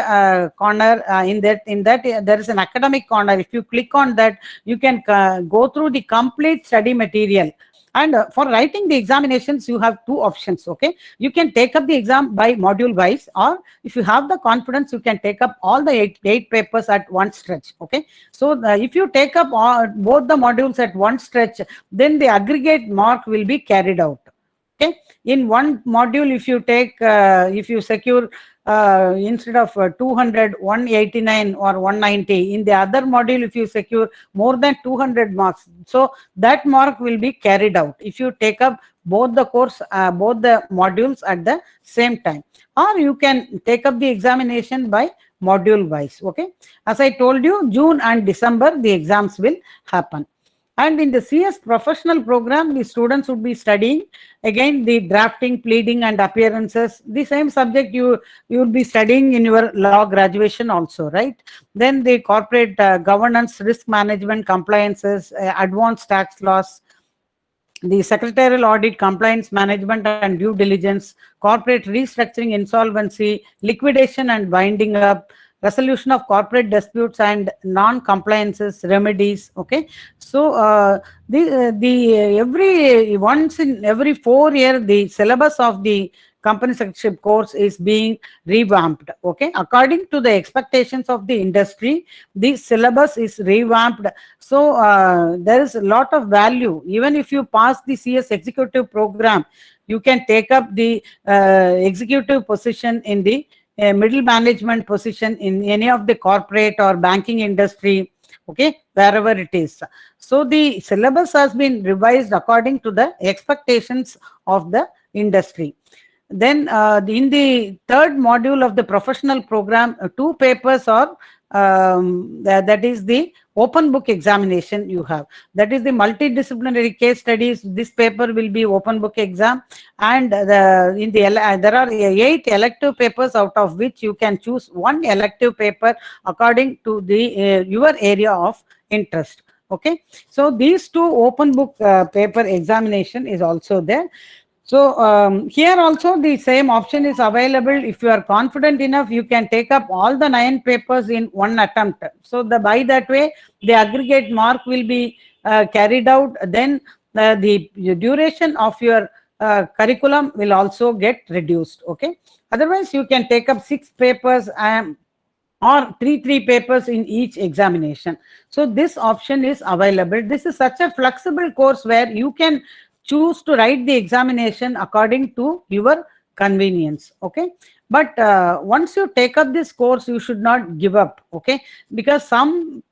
corner. In that there is an academic corner. If you click on that, you can go through the complete study material. And for writing the examinations, you have 2 options. Okay, you can take up the exam by module wise, or if you have the confidence, you can take up all the 8 papers at one stretch. Okay, so if you take up both the modules at one stretch, then the aggregate mark will be carried out. Okay, in one module, if you take, if you secure instead of 200, 189 or 190, in the other module, if you secure more than 200 marks, so that mark will be carried out if you take up both the course, both the modules at the same time. Or you can take up the examination by module wise. Okay, as I told you, June and December the exams will happen. And in the CS professional program, the students would be studying again the drafting, pleading and appearances. The same subject you would be studying in your law graduation also, right? Then the corporate governance, risk management, compliances, advanced tax laws, the secretarial audit, compliance management and due diligence, corporate restructuring, insolvency, liquidation and winding up, resolution of corporate disputes and non-compliances remedies. Okay, so every 4 years the syllabus of the company secretary course is being revamped. Okay, according to the expectations of the industry, the syllabus is revamped. So there is a lot of value. Even if you pass the CS executive program, you can take up the executive position in the middle management position in any of the corporate or banking industry, okay, wherever it is. So the syllabus has been revised according to the expectations of the industry. Then in the third module of the professional program, 2 papers are that is the open book examination you have. That is the multidisciplinary case studies. This paper will be open book exam, and there are 8 elective papers, out of which you can choose 1 elective paper according to the your area of interest. Okay, so these 2 open book paper examination is also there. So here also the same option is available. If you are confident enough, you can take up all the 9 papers in one attempt. So by that way, the aggregate mark will be carried out. Then the duration of your curriculum will also get reduced. Okay. Otherwise, you can take up 6 papers or 3 papers in each examination. So this option is available. This is such a flexible course where you can choose to write the examination according to your convenience. Okay, but once you take up this course, you should not give up. Okay, because some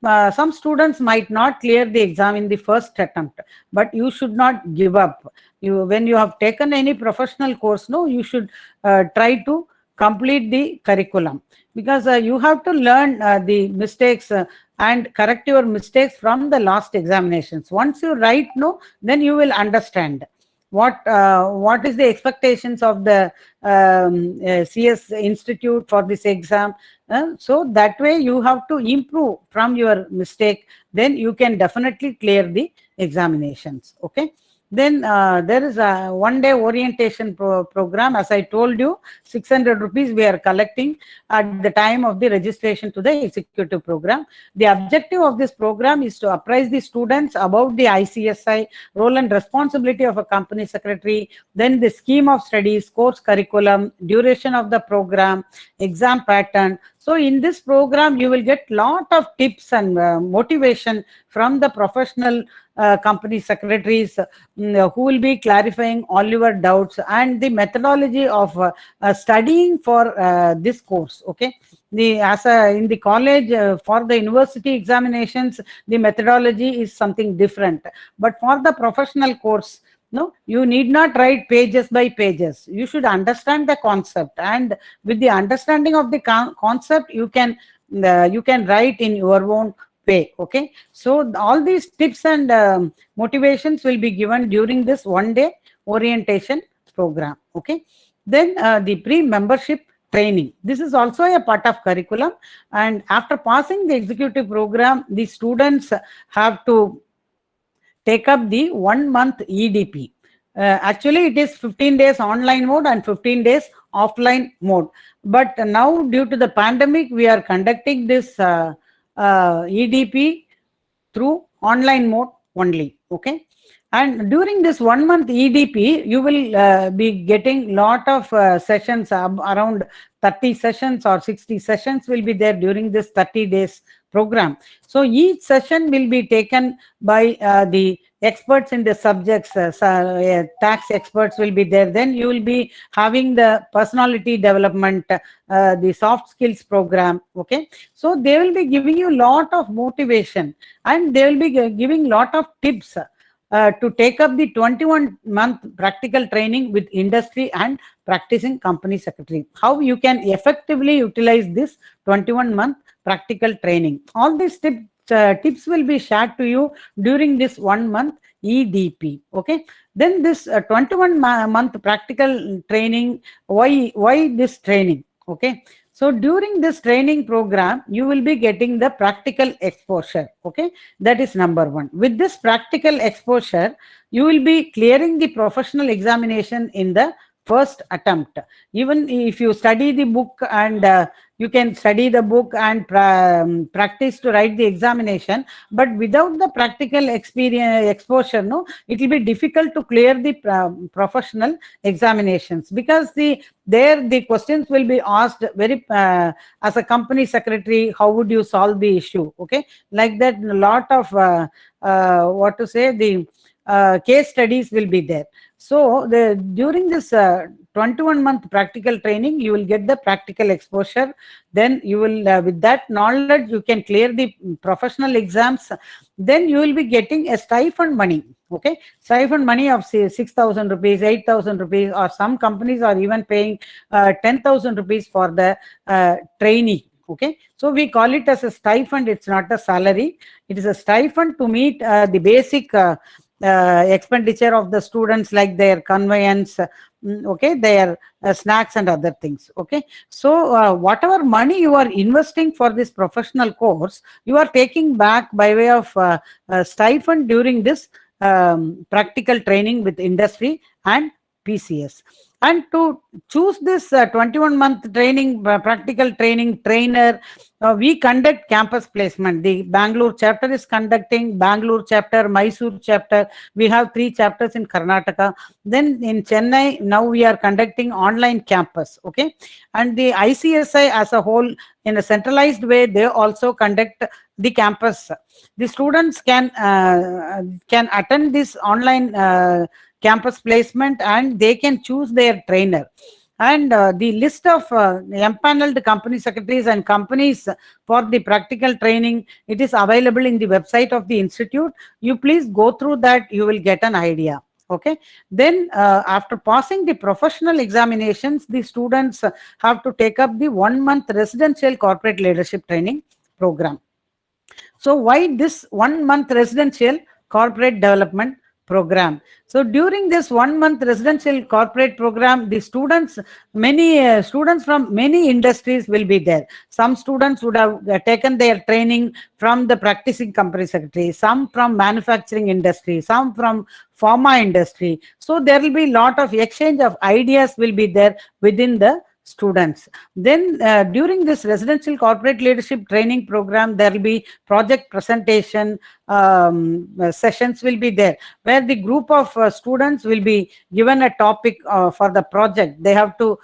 students might not clear the exam in the first attempt, but you should not give up. When you have taken any professional course, no, you should try to complete the curriculum, because you have to learn the mistakes and correct your mistakes from the last examinations. Once you write, no, then you will understand what is the expectations of the CS Institute for this exam. So that way you have to improve from your mistake. Then you can definitely clear the examinations. Okay. Then there is a 1-day orientation program. As I told you, 600 rupees we are collecting at the time of the registration to the executive program. The objective of this program is to apprise the students about the ICSI, role and responsibility of a company secretary, then the scheme of studies, course curriculum, duration of the program, exam pattern. So in this program, you will get lot of tips and motivation from the professional company secretaries who will be clarifying all your doubts, and the methodology of studying for this course. Okay, in the college for the university examinations, the methodology is something different, but for the professional course, no, you need not write pages by pages. You should understand the concept, and with the understanding of the concept, you can write in your own way. Okay, so all these tips and motivations will be given during this 1-day orientation program. Okay, then the pre-membership training. This is also a part of curriculum, and after passing the executive program, the students have to take up the 1-month EDP. Actually, it is 15 days online mode and 15 days offline mode. But now, due to the pandemic, we are conducting this EDP through online mode only. Okay, and during this 1-month EDP, you will be getting lot of sessions, around 30 sessions or 60 sessions will be there during this 30 days program. So each session will be taken by the experts in the subjects. Tax experts will be there. Then you will be having the personality development, the soft skills program. Okay, so they will be giving you lot of motivation, and they will be giving lot of tips to take up the 21-month practical training with industry and practicing company secretary. How you can effectively utilize this 21-month practical training. All these tips will be shared to you during this 1-month EDP. Okay, then this 21-month practical training. Why this training? Okay, so during this training program, you will be getting the practical exposure. Okay, that is number 1. With this practical exposure, you will be clearing the professional examination in the first attempt. Even if you study the book and you can study the book and practice to write the examination, but without the practical experience exposure, no, it will be difficult to clear the professional examinations, because the questions will be asked very as a company secretary, how would you solve the issue? Okay, like that, a lot of what to say, the case studies will be there. So during this 21-month practical training, you will get the practical exposure. Then you will, with that knowledge, you can clear the professional exams. Then you will be getting a stipend money. Okay, stipend money of say 6,000 rupees, 8,000 rupees, or some companies are even paying 10,000 rupees for the trainee. Okay, so we call it as a stipend. It's not a salary. It is a stipend to meet the basic expenditure of the students, like their conveyance, okay, their snacks and other things. Okay, so whatever money you are investing for this professional course, you are taking back by way of stipend during this practical training with industry and PCS. And to choose this 21-month training, practical training trainer, we conduct campus placement. The Bangalore chapter is conducting, Bangalore chapter, Mysore chapter. We have 3 chapters in Karnataka. Then in Chennai, now we are conducting online campus. Okay, and the ICSI as a whole, in a centralized way, they also conduct the campus. The students can attend this online campus placement, and they can choose their trainer. And the list of empaneled company secretaries and companies for the practical training, it is available in the website of the institute. You please go through that, you will get an idea. Okay, then after passing the professional examinations, the students have to take up the 1-month residential corporate leadership training program. So why this 1-month residential corporate development program? So during this 1-month residential corporate program, the students, many students from many industries will be there. Some students would have taken their training from the practicing company secretary, some from manufacturing industry, some from pharma industry. So there will be a lot of exchange of ideas will be there within the students. Then during this residential corporate leadership training program, there will be project presentation sessions will be there, where the group of students will be given a topic for the project. They have to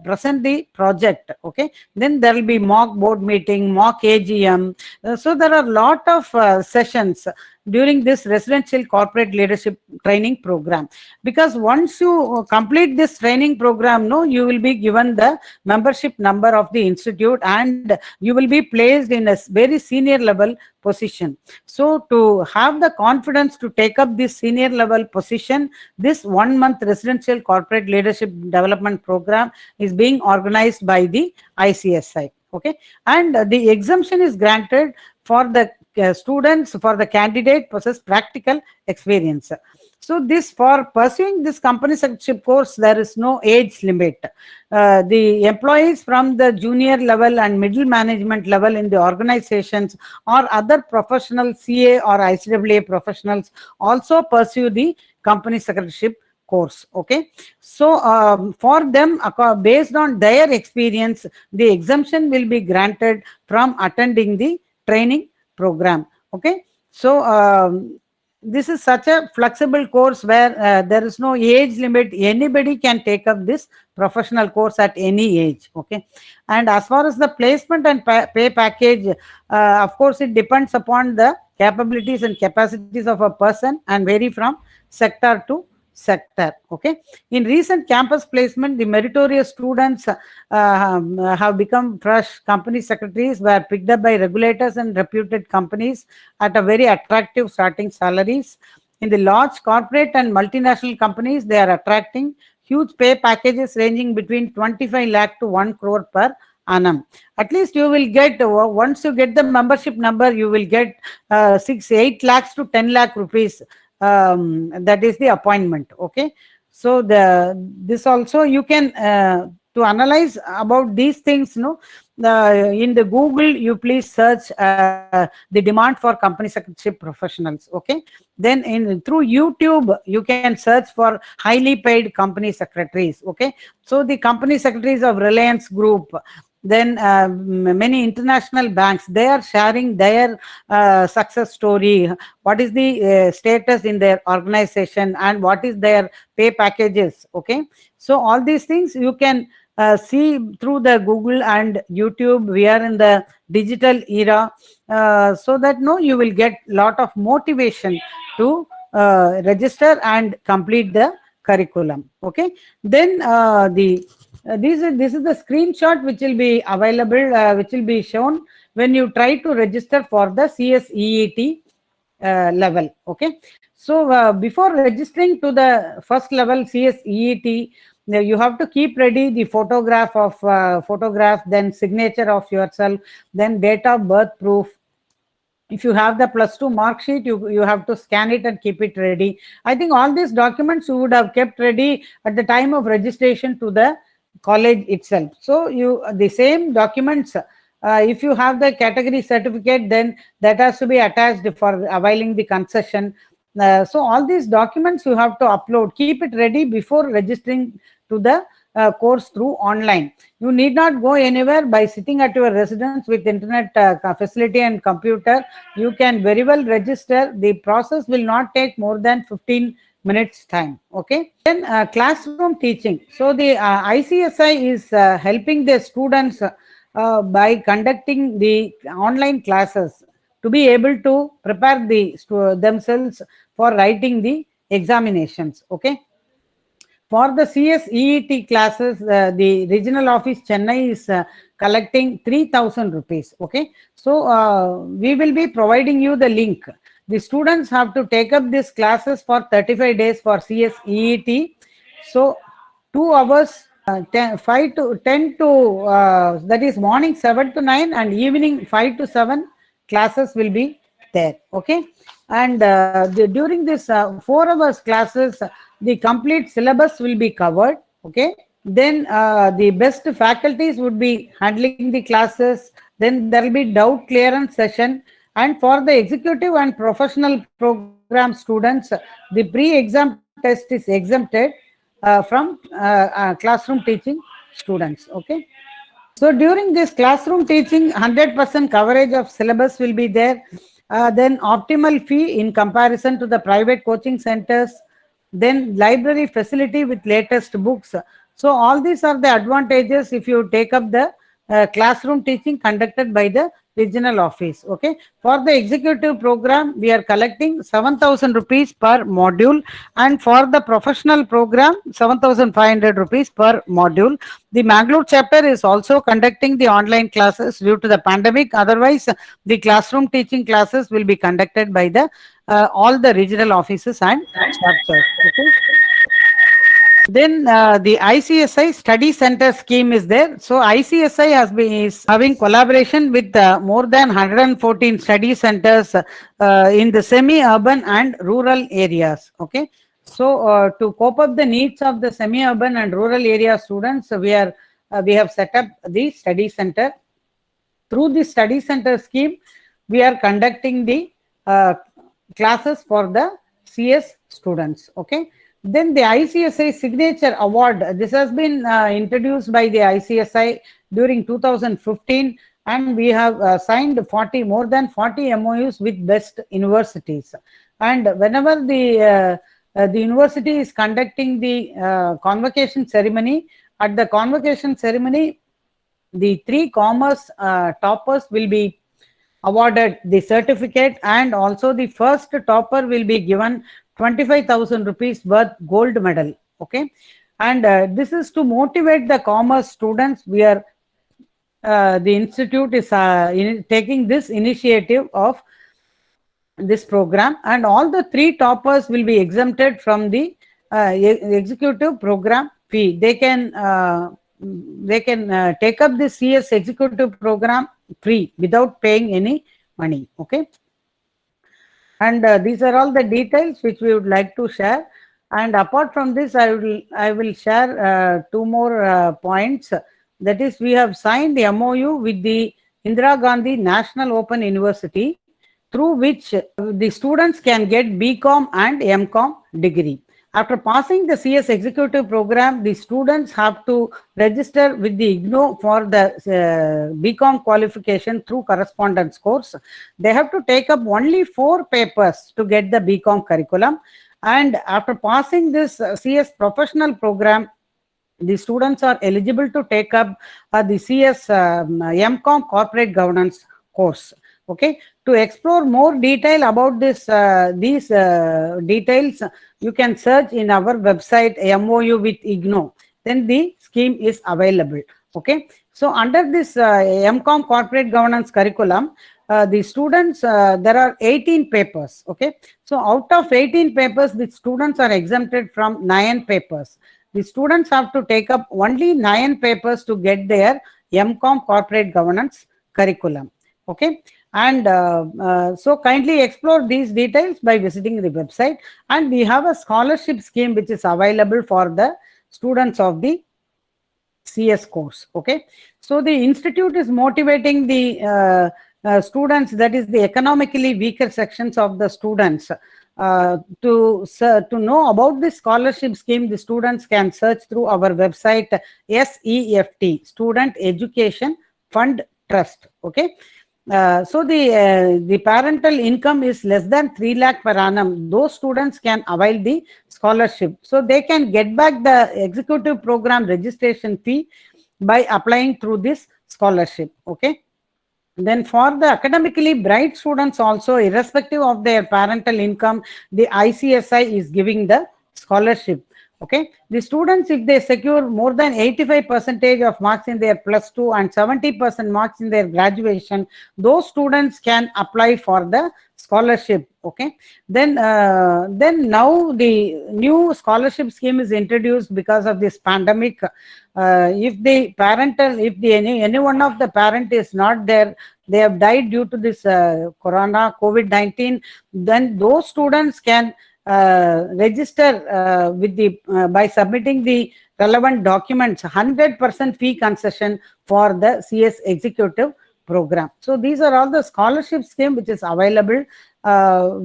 present the project. Okay, then there will be mock board meeting, mock AGM. So there are a lot of sessions during this residential corporate leadership training program, because once you complete this training program, no, you will be given the membership number of the institute, and you will be placed in a very senior level position. So to have the confidence to take up this senior level position, this 1-month residential corporate leadership development program is being organized by the ICSI. Okay, and the exemption is granted for the students, for the candidate possess practical experience. So this, for pursuing this company secretary course, there is no age limit. The employees from the junior level and middle management level in the organizations, or other professional CA or ICAA professionals, also pursue the company secretaryship course. Okay, so for them, based on their experience, the exemption will be granted from attending the training program. Okay, so this is such a flexible course where there is no age limit. Anybody can take up this professional course at any age. Okay, and as far as the placement and pay package, of course, it depends upon the capabilities and capacities of a person and vary from sector to sector. Okay, in recent campus placement, the meritorious students have become fresh company secretaries, were picked up by regulators and reputed companies at a very attractive starting salaries. In the large corporate and multinational companies, they are attracting huge pay packages ranging between 25 lakh to 1 crore per annum. At least you will get, once you get the membership number, you will get 8 lakhs to 10 lakh rupees. That is the appointment. Okay, so this also you can to analyze about these things, no, in the Google, you please search the demand for company secretary professionals. Okay, then through YouTube, you can search for highly paid company secretaries. Okay, so the company secretaries of Reliance Group, then many international banks, they are sharing their success story, what is the status in their organization, and what is their pay packages. Okay, so all these things you can see through the Google and YouTube. We are in the digital era, so that no, you will get lot of motivation to register and complete the curriculum. Okay, then this is the screenshot which will be available, which will be shown when you try to register for the CSEET level. Okay, so before registering to the first level CSEET, you have to keep ready the photograph, then signature of yourself, then date of birth proof. If you have the +2 mark sheet, you have to scan it and keep it ready. I think all these documents you would have kept ready at the time of registration to the college itself. So the same documents, if you have the category certificate, then that has to be attached for availing the concession. So all these documents you have to upload, keep it ready before registering to the course through online. You need not go anywhere. By sitting at your residence with internet facility and computer, you can very well register. The process will not take more than 15 minutes time. Okay, then classroom teaching. So the ICSI is helping the students by conducting the online classes to be able to prepare themselves for writing the examinations. Okay, for the CSEET classes, the regional office Chennai is collecting 3,000 rupees. Okay, so we will be providing you the link. The students have to take up these classes for 35 days for CSEET. So 2 hours, 5 to 10 to that is morning 7 to 9 and evening 5 to 7 classes will be there. Okay, and during this 4 hours classes, the complete syllabus will be covered. Okay, then the best faculties would be handling the classes. Then there will be doubt clearance session, and for the executive and professional program students, the pre-exam test is exempted from classroom teaching students. Okay, so during this classroom teaching, 100% coverage of syllabus will be there. Then optimal fee in comparison to the private coaching centers. Then library facility with latest books. So all these are the advantages if you take up the classroom teaching conducted by the regional office. Okay, for the executive program, we are collecting 7,000 rupees per module, and for the professional program, 7,500 rupees per module. The Mangalore chapter is also conducting the online classes due to the pandemic. Otherwise, the classroom teaching classes will be conducted by the all the regional offices and chapters. Okay. Then the ICSI study center scheme is there. So ICSI is having collaboration with more than 114 study centers in the semi-urban and rural areas. Okay, so to cope up the needs of the semi-urban and rural area students, we have set up the study center. Through the study center scheme, we are conducting the classes for the CS students. Okay. Then the ICSI Signature Award. This has been introduced by the ICSI during 2015, and we have signed more than 40 MOUs with best universities. And whenever the university is conducting the convocation ceremony, at the convocation ceremony, the 3 commerce toppers will be awarded the certificate, and also the first topper will be given 25,000 rupees worth gold medal. Okay, and this is to motivate the commerce students. We are the institute is taking this initiative of this program, and all the 3 toppers will be exempted from the executive program fee. They can take up the CS executive program free without paying any money. Okay, and these are all the details which we would like to share. And apart from this, I will share 2 more points. That is, we have signed the MOU with the Indira Gandhi National Open University, through which the students can get BCom and MCom degree. After passing the CS executive program, the students have to register with the IGNOU for the BCom qualification through correspondence course. They have to take up only 4 papers to get the BCom curriculum. And after passing this CS professional program, the students are eligible to take up the CS MCom corporate governance course. Okay, to explore more detail about this, these details, you can search in our website MOU with IGNOU. Then the scheme is available. Okay, so under this MCom corporate governance curriculum, the students, there are 18 papers. Okay, so out of 18 papers, the students are exempted from 9 papers. The students have to take up only 9 papers to get their MCom corporate governance curriculum. Okay, and so kindly explore these details by visiting the website. And we have a scholarship scheme which is available for the students of the CS course. Okay, so the institute is motivating the students, that is the economically weaker sections of the students, to know about this scholarship scheme. The students can search through our website SEFT, Student Education Fund Trust. Okay, so the parental income is less than 3 lakh per annum. Those students can avail the scholarship, so they can get back the executive program registration fee by applying through this scholarship. Okay. Then for the academically bright students also, irrespective of their parental income, the ICSI is giving the scholarship. Okay, the students, if they secure more than 85% of marks in their +2 and 70% marks in their graduation, those students can apply for the scholarship. Okay, then now the new scholarship scheme is introduced because of this pandemic. If the parental, if the any one of the parent is not there, they have died due to this corona COVID-19, then those students can register with the by submitting the relevant documents, 100% fee concession for the CS executive program. So these are all the scholarship scheme which is available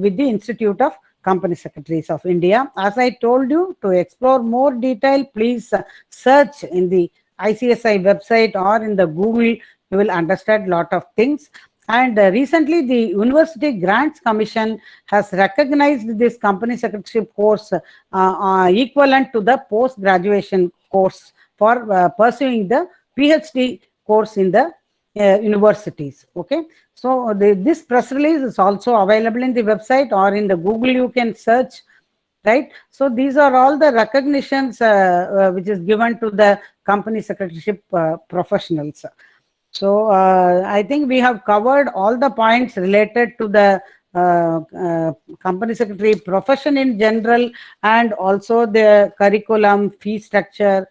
with the Institute of Company Secretaries of India. As I told you, to explore more detail, please search in the ICSI website or in the Google. You will understand lot of things. And recently, the University Grants Commission has recognized this company secretaryship course equivalent to the post-graduation course for pursuing the PhD course in the universities. Okay, so this press release is also available in the website or in the Google. You can search, right? So these are all the recognitions which is given to the company secretaryship professionals. So I think we have covered all the points related to the company secretary profession in general, and also the curriculum, fee structure,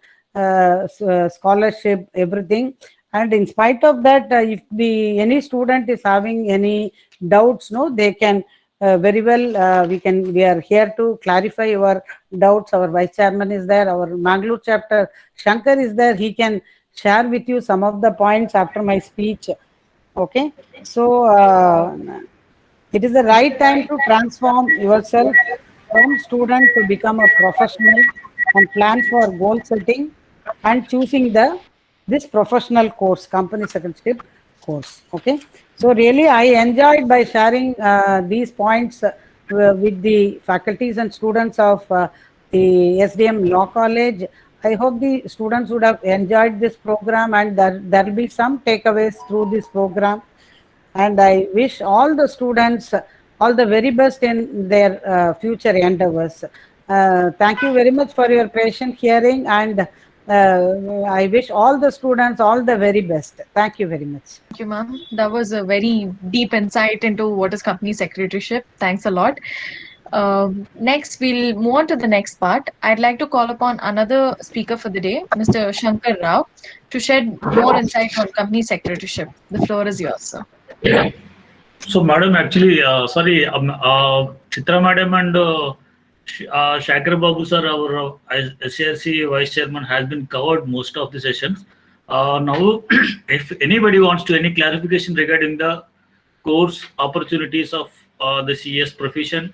scholarship, everything. And in spite of that, if any student is having any doubts, no, they can very well, we are here to clarify your doubts. Our vice chairman is there, our Mangalore chapter Shankar is there. He can share with you some of the points after my speech. Okay, so it is the right time to transform yourself from student to become a professional, and plan for goal setting and choosing this professional course, company secretaryship course. Okay, so really I enjoyed by sharing these points with the faculties and students of the SDM Law College. I hope the students would have enjoyed this program, and there will be some takeaways through this program. And I wish all the students all the very best in their future endeavors. Thank you very much for your patient hearing, and I wish all the students all the very best. Thank you very much. Thank you, ma'am. That was a very deep insight into what is company secretaryship. Thanks a lot. Next, we'll move on to the next part. I'd like to call upon another speaker for the day, Mr. Shankar Rao, to shed more insight on company secretaryship. The floor is yours, sir. So, madam, actually, sorry, Chitra madam and Shankar Babu sir, our SCRC vice chairman, has been covered most of the sessions. Now, if anybody wants to any clarification regarding the course opportunities of the CS profession,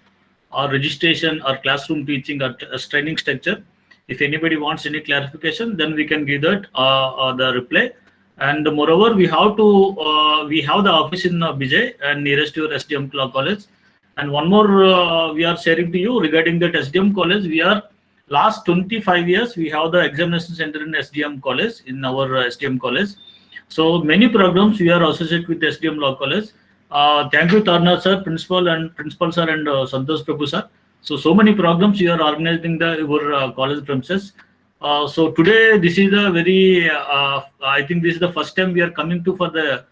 or registration or classroom teaching or training structure. If anybody wants any clarification, then we can give that the reply. And moreover, we have the office in Bijay and nearest to your SDM Law College. And one more we are sharing to you regarding that SDM College. We are last 25 years we have the examination center in SDM College, in our SDM College. So many programs we are associated with SDM Law College. Thank you, Tarnath sir, principal sir, and Santosh Prabhu sir. So many programs you are organizing your college premises. So today this is a very I think this is the first time we are coming to for the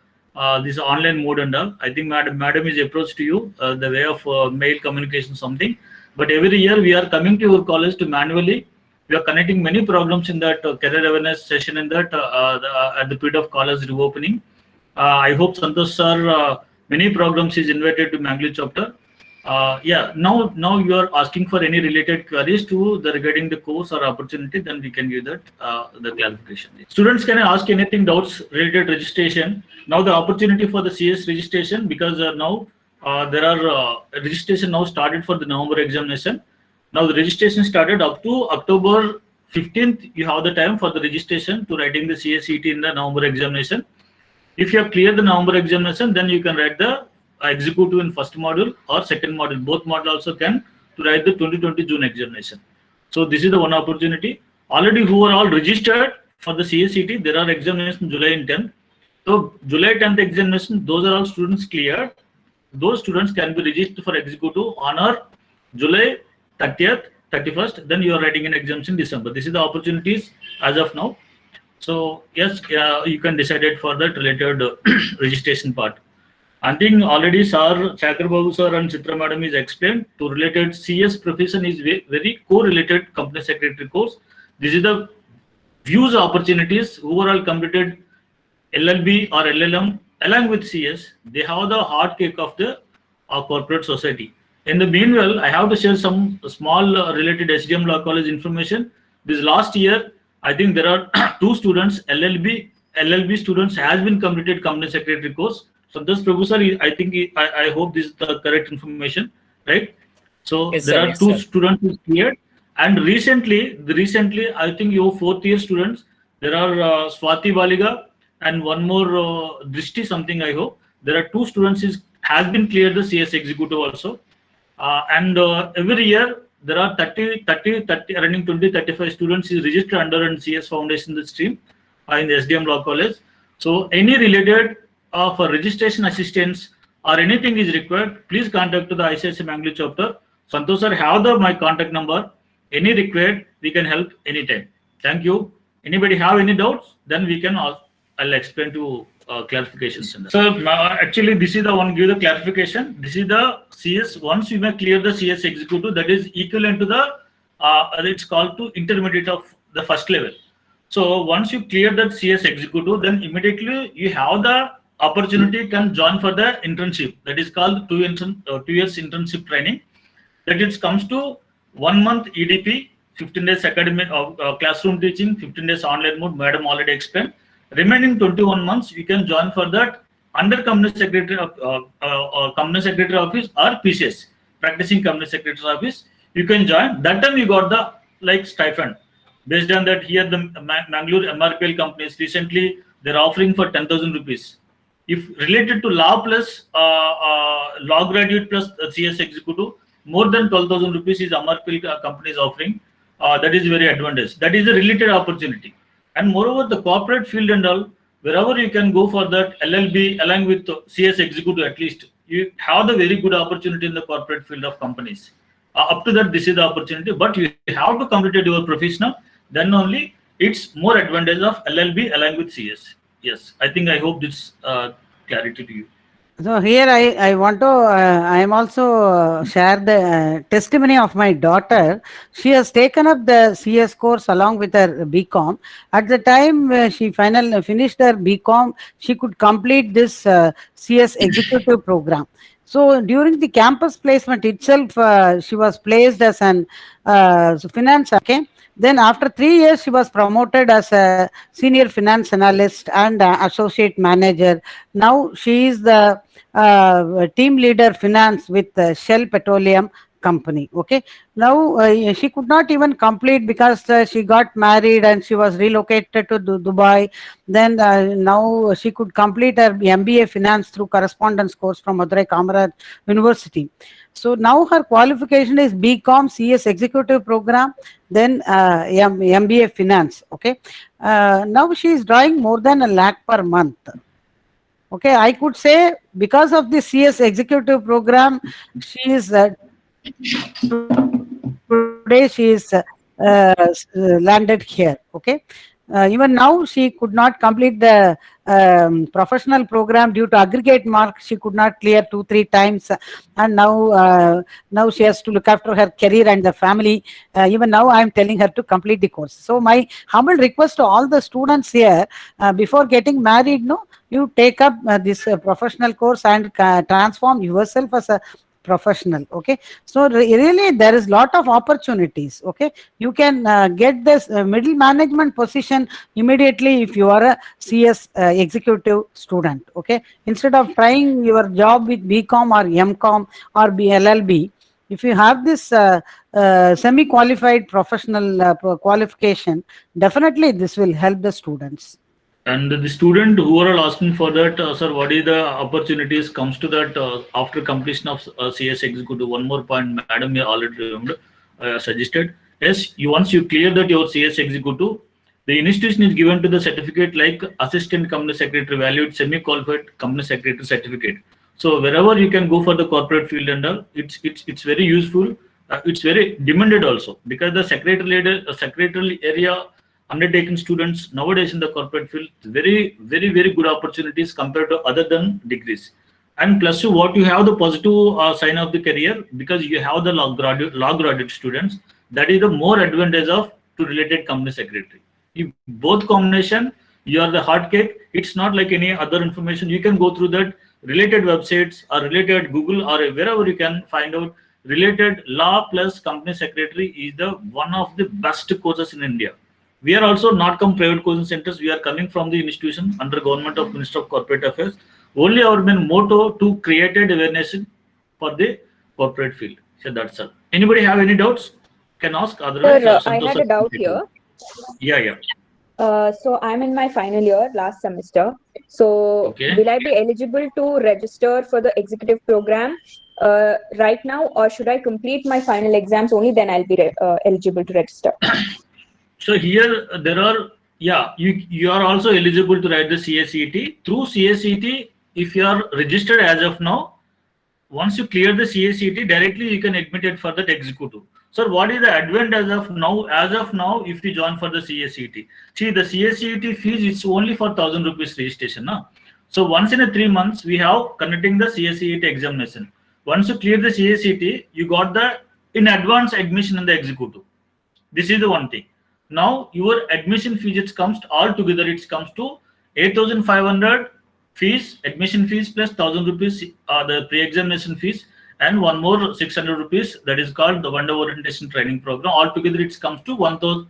this online mode and all. I think madam is approached to you the way of mail communication something. But every year we are coming to your college to manually. We are connecting many programs in that career awareness session in that at the period of college reopening. I hope Santosh sir many programs is invited to Mangalore chapter. Yeah, now you are asking for any related queries to the regarding the course or opportunity, then we can give that the clarification. Students can ask anything doubts related registration. Now the opportunity for the CS registration, because now there are registration now started for the November examination. Now the registration started up to October 15th. You have the time for the registration to writing the CSET in the November examination. If you have cleared the November examination, then you can write the executive in first module or second module. Both module also can to write the 2020 June examination. So this is the one opportunity. Already who are all registered for the CSET, there are examinations July and 10th. So July 10th examination, those are all students cleared. Those students can be registered for executive on our July 30th, 31st. Then you are writing an exams in December. This is the opportunities as of now. So yes, you can decide it for that related registration part. I think already sir, Shaker Babu sir and Chitra madam is explained to related CS profession is very correlated company secretary course. This is the views opportunities who are all completed LLB or LLM along with CS. They have the hard cake of the corporate society. In the meanwhile, I have to share some small related SDM Law College information. This last year, I think there are 2 students, LLB students has been completed company secretary course. So this Prabhu sir, I hope this is the correct information, right? So yes, there are 2 students who cleared, and recently I think your 4th year students, there are Swati Baliga and one more Drishti something. I hope there are 2 students has been cleared the CS executive also, and every year there are 30 running 20-35 students is registered under and CS Foundation the stream in the SDM Law College. So any related for registration assistance or anything is required, please contact to the ICICI Mangalore chapter. Santosh sir have my contact number. Any required, we can help anytime. Thank you. Anybody have any doubts? Then we can I'll explain to clarifications. So actually this is the one give the clarification. This is the CS. Once you may clear the CS executive, that is equivalent to the it's called to intermediate of the first level. So once you clear that CS executive, then immediately you have the opportunity can join for the internship. That is called 2 years internship training. That it comes to 1 month EDP, 15 days academic classroom teaching, 15 days online mode. Madam already explained. Remaining 21 months, you can join for that under company secretary company secretary office or PCS, practicing company secretary office. You can join. That time you got the stipend. Based on that, here the Mangalore MRPL companies recently they're offering for 10,000 rupees. If related to law plus law graduate plus CS executive, more than 12,000 rupees is MRPL company is offering. That is very advantage. That is a related opportunity. And moreover, the corporate field and all, wherever you can go for that LLB along with CS executive, at least you have the very good opportunity in the corporate field of companies. Up to that, this is the opportunity, but you have to complete your professional. Then only it's more advantage of LLB along with CS. Yes, I hope this clarity to you. So here I want to I am also share the testimony of my daughter. She has taken up the CS course along with her BCom. At the time she finished her BCom, she could complete this CS executive program. So during the campus placement itself, she was placed as an finance. Okay. Then after 3 years, she was promoted as a senior finance analyst and associate manager. Now she is the team leader finance with Shell Petroleum company. Okay. Now she could not even complete because she got married and she was relocated to Dubai. Then now she could complete her MBA finance through correspondence course from Madurai Kamaraj University. So now her qualification is BCom CS Executive Program, then MBA Finance. Okay. Now she is drawing more than 1 lakh per month. Okay, I could say because of the CS Executive Program, she is today she is landed here. Okay. Even now she could not complete the professional program due to aggregate marks. She could not clear 2-3 times, and now she has to look after her career and the family. Even now I am telling her to complete the course. So my humble request to all the students here, before getting married, no, you take up this professional course and transform yourself as a professional. Okay. So really there is lot of opportunities. Okay. You can get this middle management position immediately if you are a CS executive student. Okay. Instead of trying your job with BCom or MCom or LLB, if you have this semi-qualified professional qualification, definitely this will help the students. And the student who are all asking for that, sir, what is the opportunities comes to that after completion of CS executive? One more point, madam, you already suggested. Yes, once you clear that your CS executive, the institution is given to the certificate like assistant company secretary, valued semi-qualified company secretary certificate. So wherever you can go for the corporate field and all, it's very useful. It's very demanded also because the secretarial area undertaking students nowadays in the corporate field, very good opportunities compared to other than degrees. And plus what you have the positive sign of the career, because you have the law graduate students, that is the more advantage of to related company secretary. If both combination, you are the hot cake. It's not like any other information. You can go through that related websites or related Google or wherever you can find out related law plus company secretary is the one of the best courses in India. We are also not come private coaching centers. We are coming from the institution under government of Minister of Corporate Affairs. Only our main motto to create awareness for the corporate field. So that's all. Anybody have any doubts? Can ask. Otherwise, Sir, I had a doubt here. Yeah. So I'm in my final year, last semester. So Okay. will I be eligible to register for the executive program right now, or should I complete my final exams only? Then I'll be eligible to register. So here there are, you are also eligible to write the CSET. Through CSET, if you are registered as of now, once you clear the CSET, directly you can admit it for that executive. So what is the advantage of now? As of now, if you join for the CSET, see the CSET fees is only for 1,000 rupees registration. No? So once in 3 months, we have conducting the CSET examination. Once you clear the CSET, you got the in advance admission in the executive. This is the one thing. Now your admission fees, it comes to, all together it comes to 8,500 fees, admission fees plus 1,000 rupees the pre-examination fees, and one more 600 rupees, that is called the one-day orientation training program. All together it comes to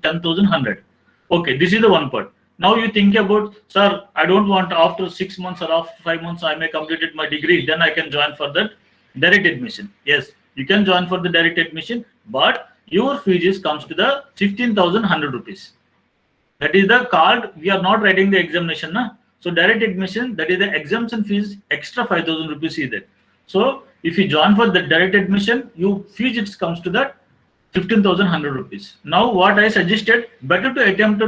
10,100. Okay, this is the one part. Now you think about, sir, I don't want after 6 months or after 5 months I may completed my degree, then I can join for that direct admission. Yes, you can join for the direct admission, but your fees comes to the 15,100 rupees. That is the card. We are not writing the examination. Na? So direct admission, that is the exemption fees, extra 5,000 rupees is there. So if you join for the direct admission, your fees it comes to that 15,100 rupees. Now what I suggested, better to attempt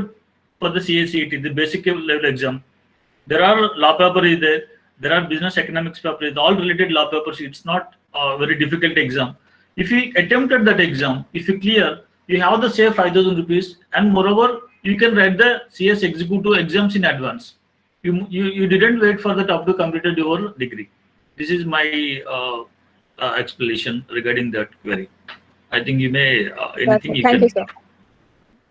for the CSET, the basic level exam. There are law paper is there. There are business economics paper. All related law papers. It's not a very difficult exam. If you attempted that exam, if you clear, you have the save 5,000 rupees, and moreover, you can write the CS executive exams in advance. You didn't wait for that up to completed your degree. This is my explanation regarding that query. I think you may anything you Thank can. you, sir.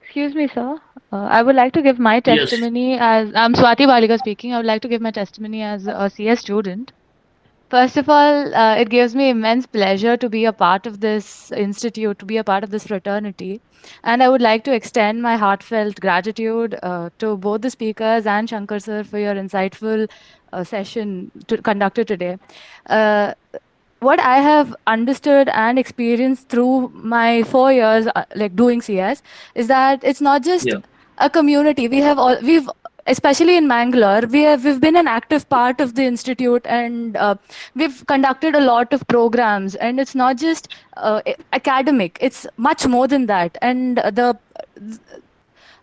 Excuse me, sir. I would like to give my Yes. testimony as I'm Swati Balika speaking. I would like to give my testimony as a CS student. First of all, it gives me immense pleasure to be a part of this institute, to be a part of this fraternity. And I would like to extend my heartfelt gratitude to both the speakers and Shankar sir for your insightful session conducted today. what I have understood and experienced through my 4 years like doing CS is that it's not just Yeah. a community. We've especially in Mangalore, we've been an active part of the institute, and we've conducted a lot of programs. And it's not just academic; it's much more than that. And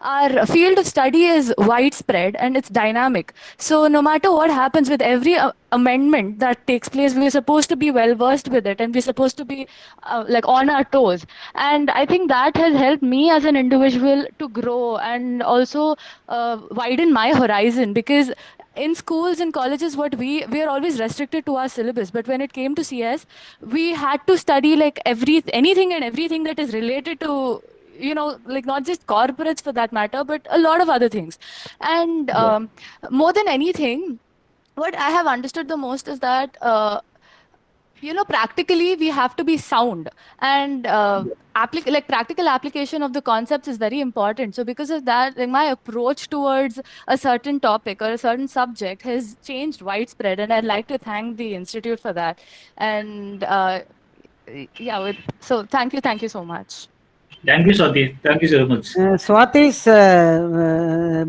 our field of study is widespread and it's dynamic. So no matter what happens with every amendment that takes place, we're supposed to be well versed with it, and we're supposed to be like on our toes. And I think that has helped me as an individual to grow and also widen my horizon, because in schools and colleges, what we are always restricted to our syllabus. But when it came to CS, we had to study like anything and everything that is related to, like not just corporates for that matter, but a lot of other things. And more than anything, what I have understood the most is that practically we have to be sound, and like practical application of the concepts is very important. So because of that, like, my approach towards a certain topic or a certain subject has changed widespread, and I'd like to thank the institute for that. And so thank you so much. Thank you, Swati. Thank you so much. Swati's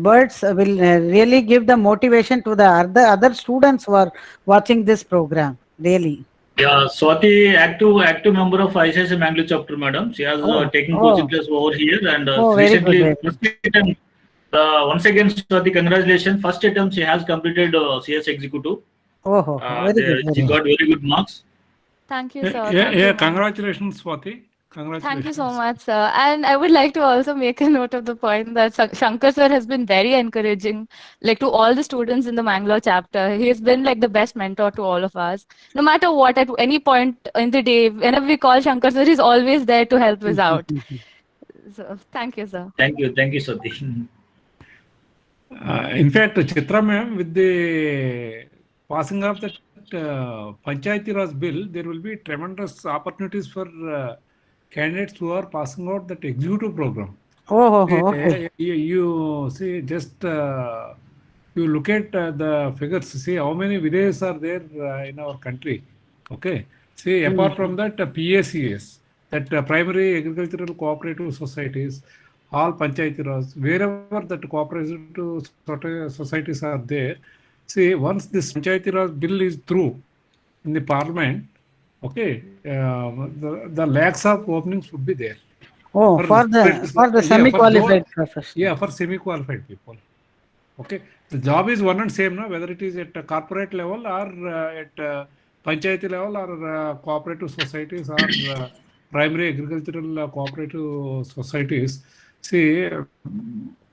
words will really give the motivation to the other students who are watching this program. Really. Yeah, Swati, active member of ICICI Mangalore chapter, madam. She has taken coaching class over here, and recently, very good. first attempt, once again, Swati, congratulations. First attempt, she has completed CS executive. Very good. She got very good marks. Thank you, sir. Yeah, congratulations, Swati. Congratulations. Thank you so much, sir. And I would like to also make a note of the point that Shankar sir has been very encouraging, like to all the students in the Mangalore chapter. He has been like the best mentor to all of us. No matter what, at any point in the day, whenever we call Shankar sir, he's always there to help us out. So thank you, sir. Thank you, Swati. In fact, Chitra ma'am, with the passing of the Panchayati Raj bill, there will be tremendous opportunities for candidates who are passing out that executive program. Okay. You see, just you look at the figures, see how many villages are there in our country. Okay. See, apart from that, PACS, that primary agricultural cooperative societies, all Panchayati Raj, wherever that cooperative societies are there. See, once this Panchayati Raj bill is through in the parliament, okay, the lakhs of openings would be there. For the semi-qualified professionals. Yeah, for semi-qualified people. Okay, the job is one and same, no? Whether it is at a corporate level or at Panchayati level or cooperative societies or primary agricultural cooperative societies. See,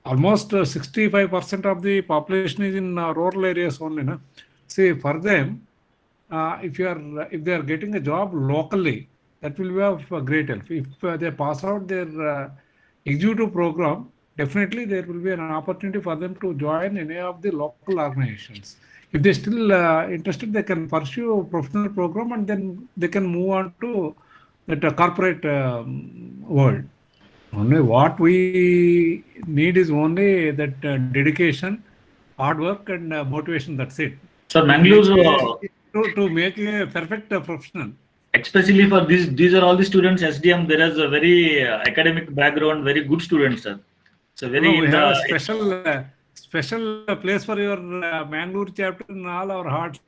almost 65% of the population is in rural areas only. No? See, for them, if they are getting a job locally, that will be of great help. If they pass out their executive program, definitely there will be an opportunity for them to join any of the local organizations. If they're still interested, they can pursue a professional program and then they can move on to that corporate world. Only what we need is only that dedication, hard work, and motivation. That's it. So Mangalore to make a perfect professional. Especially for these are all the students SDM. There is a very academic background, very good students, sir. So we have a special place for your Mangalore chapter in all our hearts,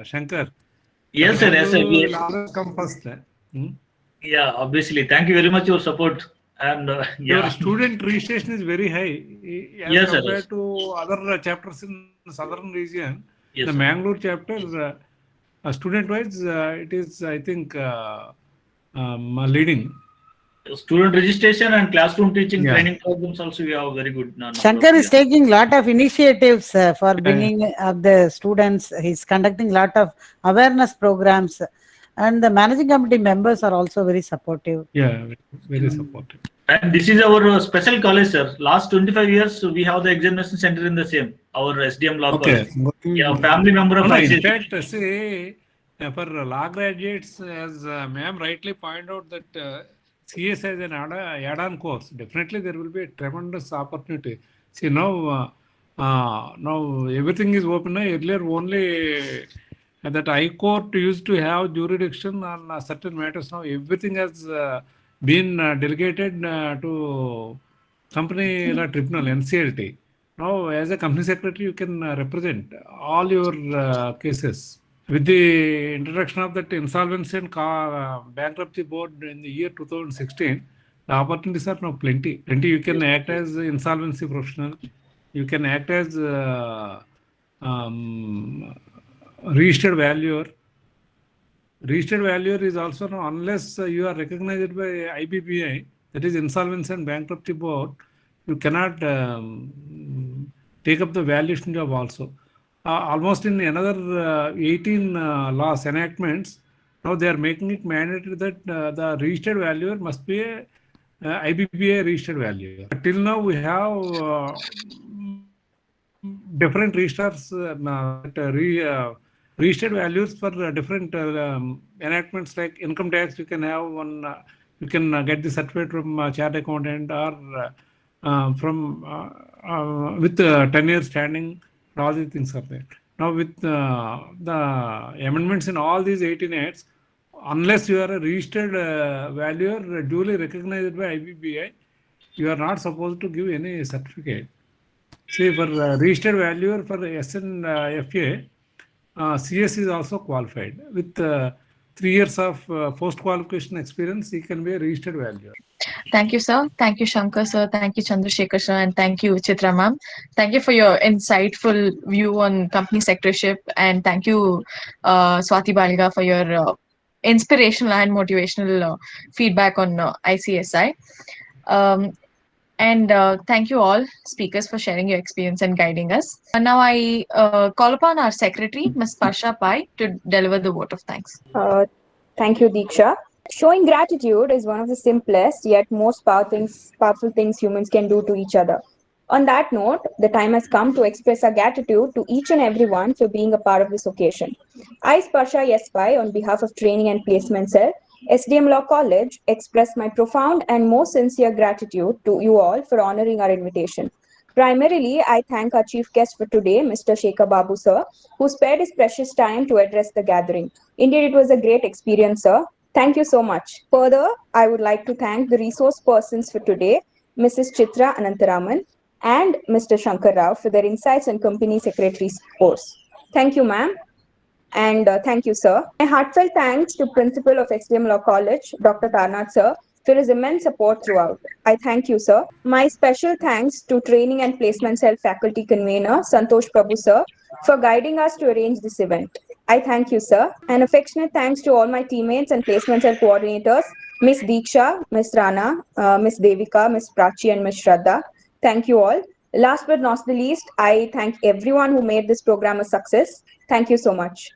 Shankar. Yes, sir. Yes, sir. We will always come first. Yeah, obviously. Thank you very much for your support. And your student registration is very high as compared to other chapters in the southern region. Yes, the Mangalore chapter, student-wise, it is, I think, leading. Student registration and classroom teaching training programs also we have very good. Shankar is taking lot of initiatives for bringing up the students. He's conducting lot of awareness programs. And the managing committee members are also very supportive. Yeah, very supportive. And this is our special college, sir. Last 25 years, we have the examination center in the same, our SDM law college. Yeah, family member of In fact, say, for law graduates, as ma'am rightly pointed out that CS has an add-on course. Definitely there will be a tremendous opportunity. See, now everything is open. Earlier only And that High Court used to have jurisdiction on certain matters. Now everything has been delegated to company law tribunal, NCLT. Now, as a company secretary, you can represent all your cases. With the introduction of that insolvency and bankruptcy board in the year 2016, the opportunities are now plenty. You can act as insolvency professional. You can act as registered valuer. Registered valuer is also now, unless you are recognized by IBPI, that is Insolvency and Bankruptcy Board, you cannot take up the valuation job also. Almost in another 18 laws enactments, now they are making it mandatory that the registered valuer must be a IBPI registered valuer. Till now we have different registrars, registered values for different enactments, like income tax. You can have one. You can get the certificate from chartered accountant or from with 10 years standing. All these things are there. Now with the amendments in all these 18 acts, unless you are a registered valuer duly recognized by IBPI, you are not supposed to give any certificate. See, for registered valuer for SNFA, CS is also qualified. With 3 years of post-qualification experience, he can be a registered valuer. Thank you, sir. Thank you, Shankar sir. Thank you, Chandrasekhar sir. And thank you, Chitra ma'am. Thank you for your insightful view on company secretaryship. And thank you, Swati Baliga, for your inspirational and motivational feedback on ICSI. And thank you all speakers for sharing your experience and guiding us. And now I call upon our secretary, Ms. Parsha Pai, to deliver the vote of thanks. Thank you, Diksha. Showing gratitude is one of the simplest yet most powerful things humans can do to each other. On that note, the time has come to express our gratitude to each and everyone for being a part of this occasion. I, Sparsha Yespai, on behalf of Training and Placement Cell, SDM Law College, express my profound and most sincere gratitude to you all for honoring our invitation. Primarily, I thank our chief guest for today, Mr. Shekhar Babu sir, who spared his precious time to address the gathering. Indeed, it was a great experience, sir. Thank you so much. Further, I would like to thank the resource persons for today, Mrs. Chitra Anantharaman and Mr. Shankar Rao, for their insights on company secretary's course. Thank you, ma'am. And thank you, sir. My heartfelt thanks to Principal of SDM Law College, Dr. Tarnath sir, for his immense support throughout. I thank you, sir. My special thanks to Training and Placement Cell Faculty Convener, Santosh Prabhu sir, for guiding us to arrange this event. I thank you, sir. An affectionate thanks to all my teammates and Placement Cell coordinators, Ms. Diksha, Ms. Rana, Ms. Devika, Ms. Prachi, and Ms. Shraddha. Thank you all. Last but not the least, I thank everyone who made this program a success. Thank you so much.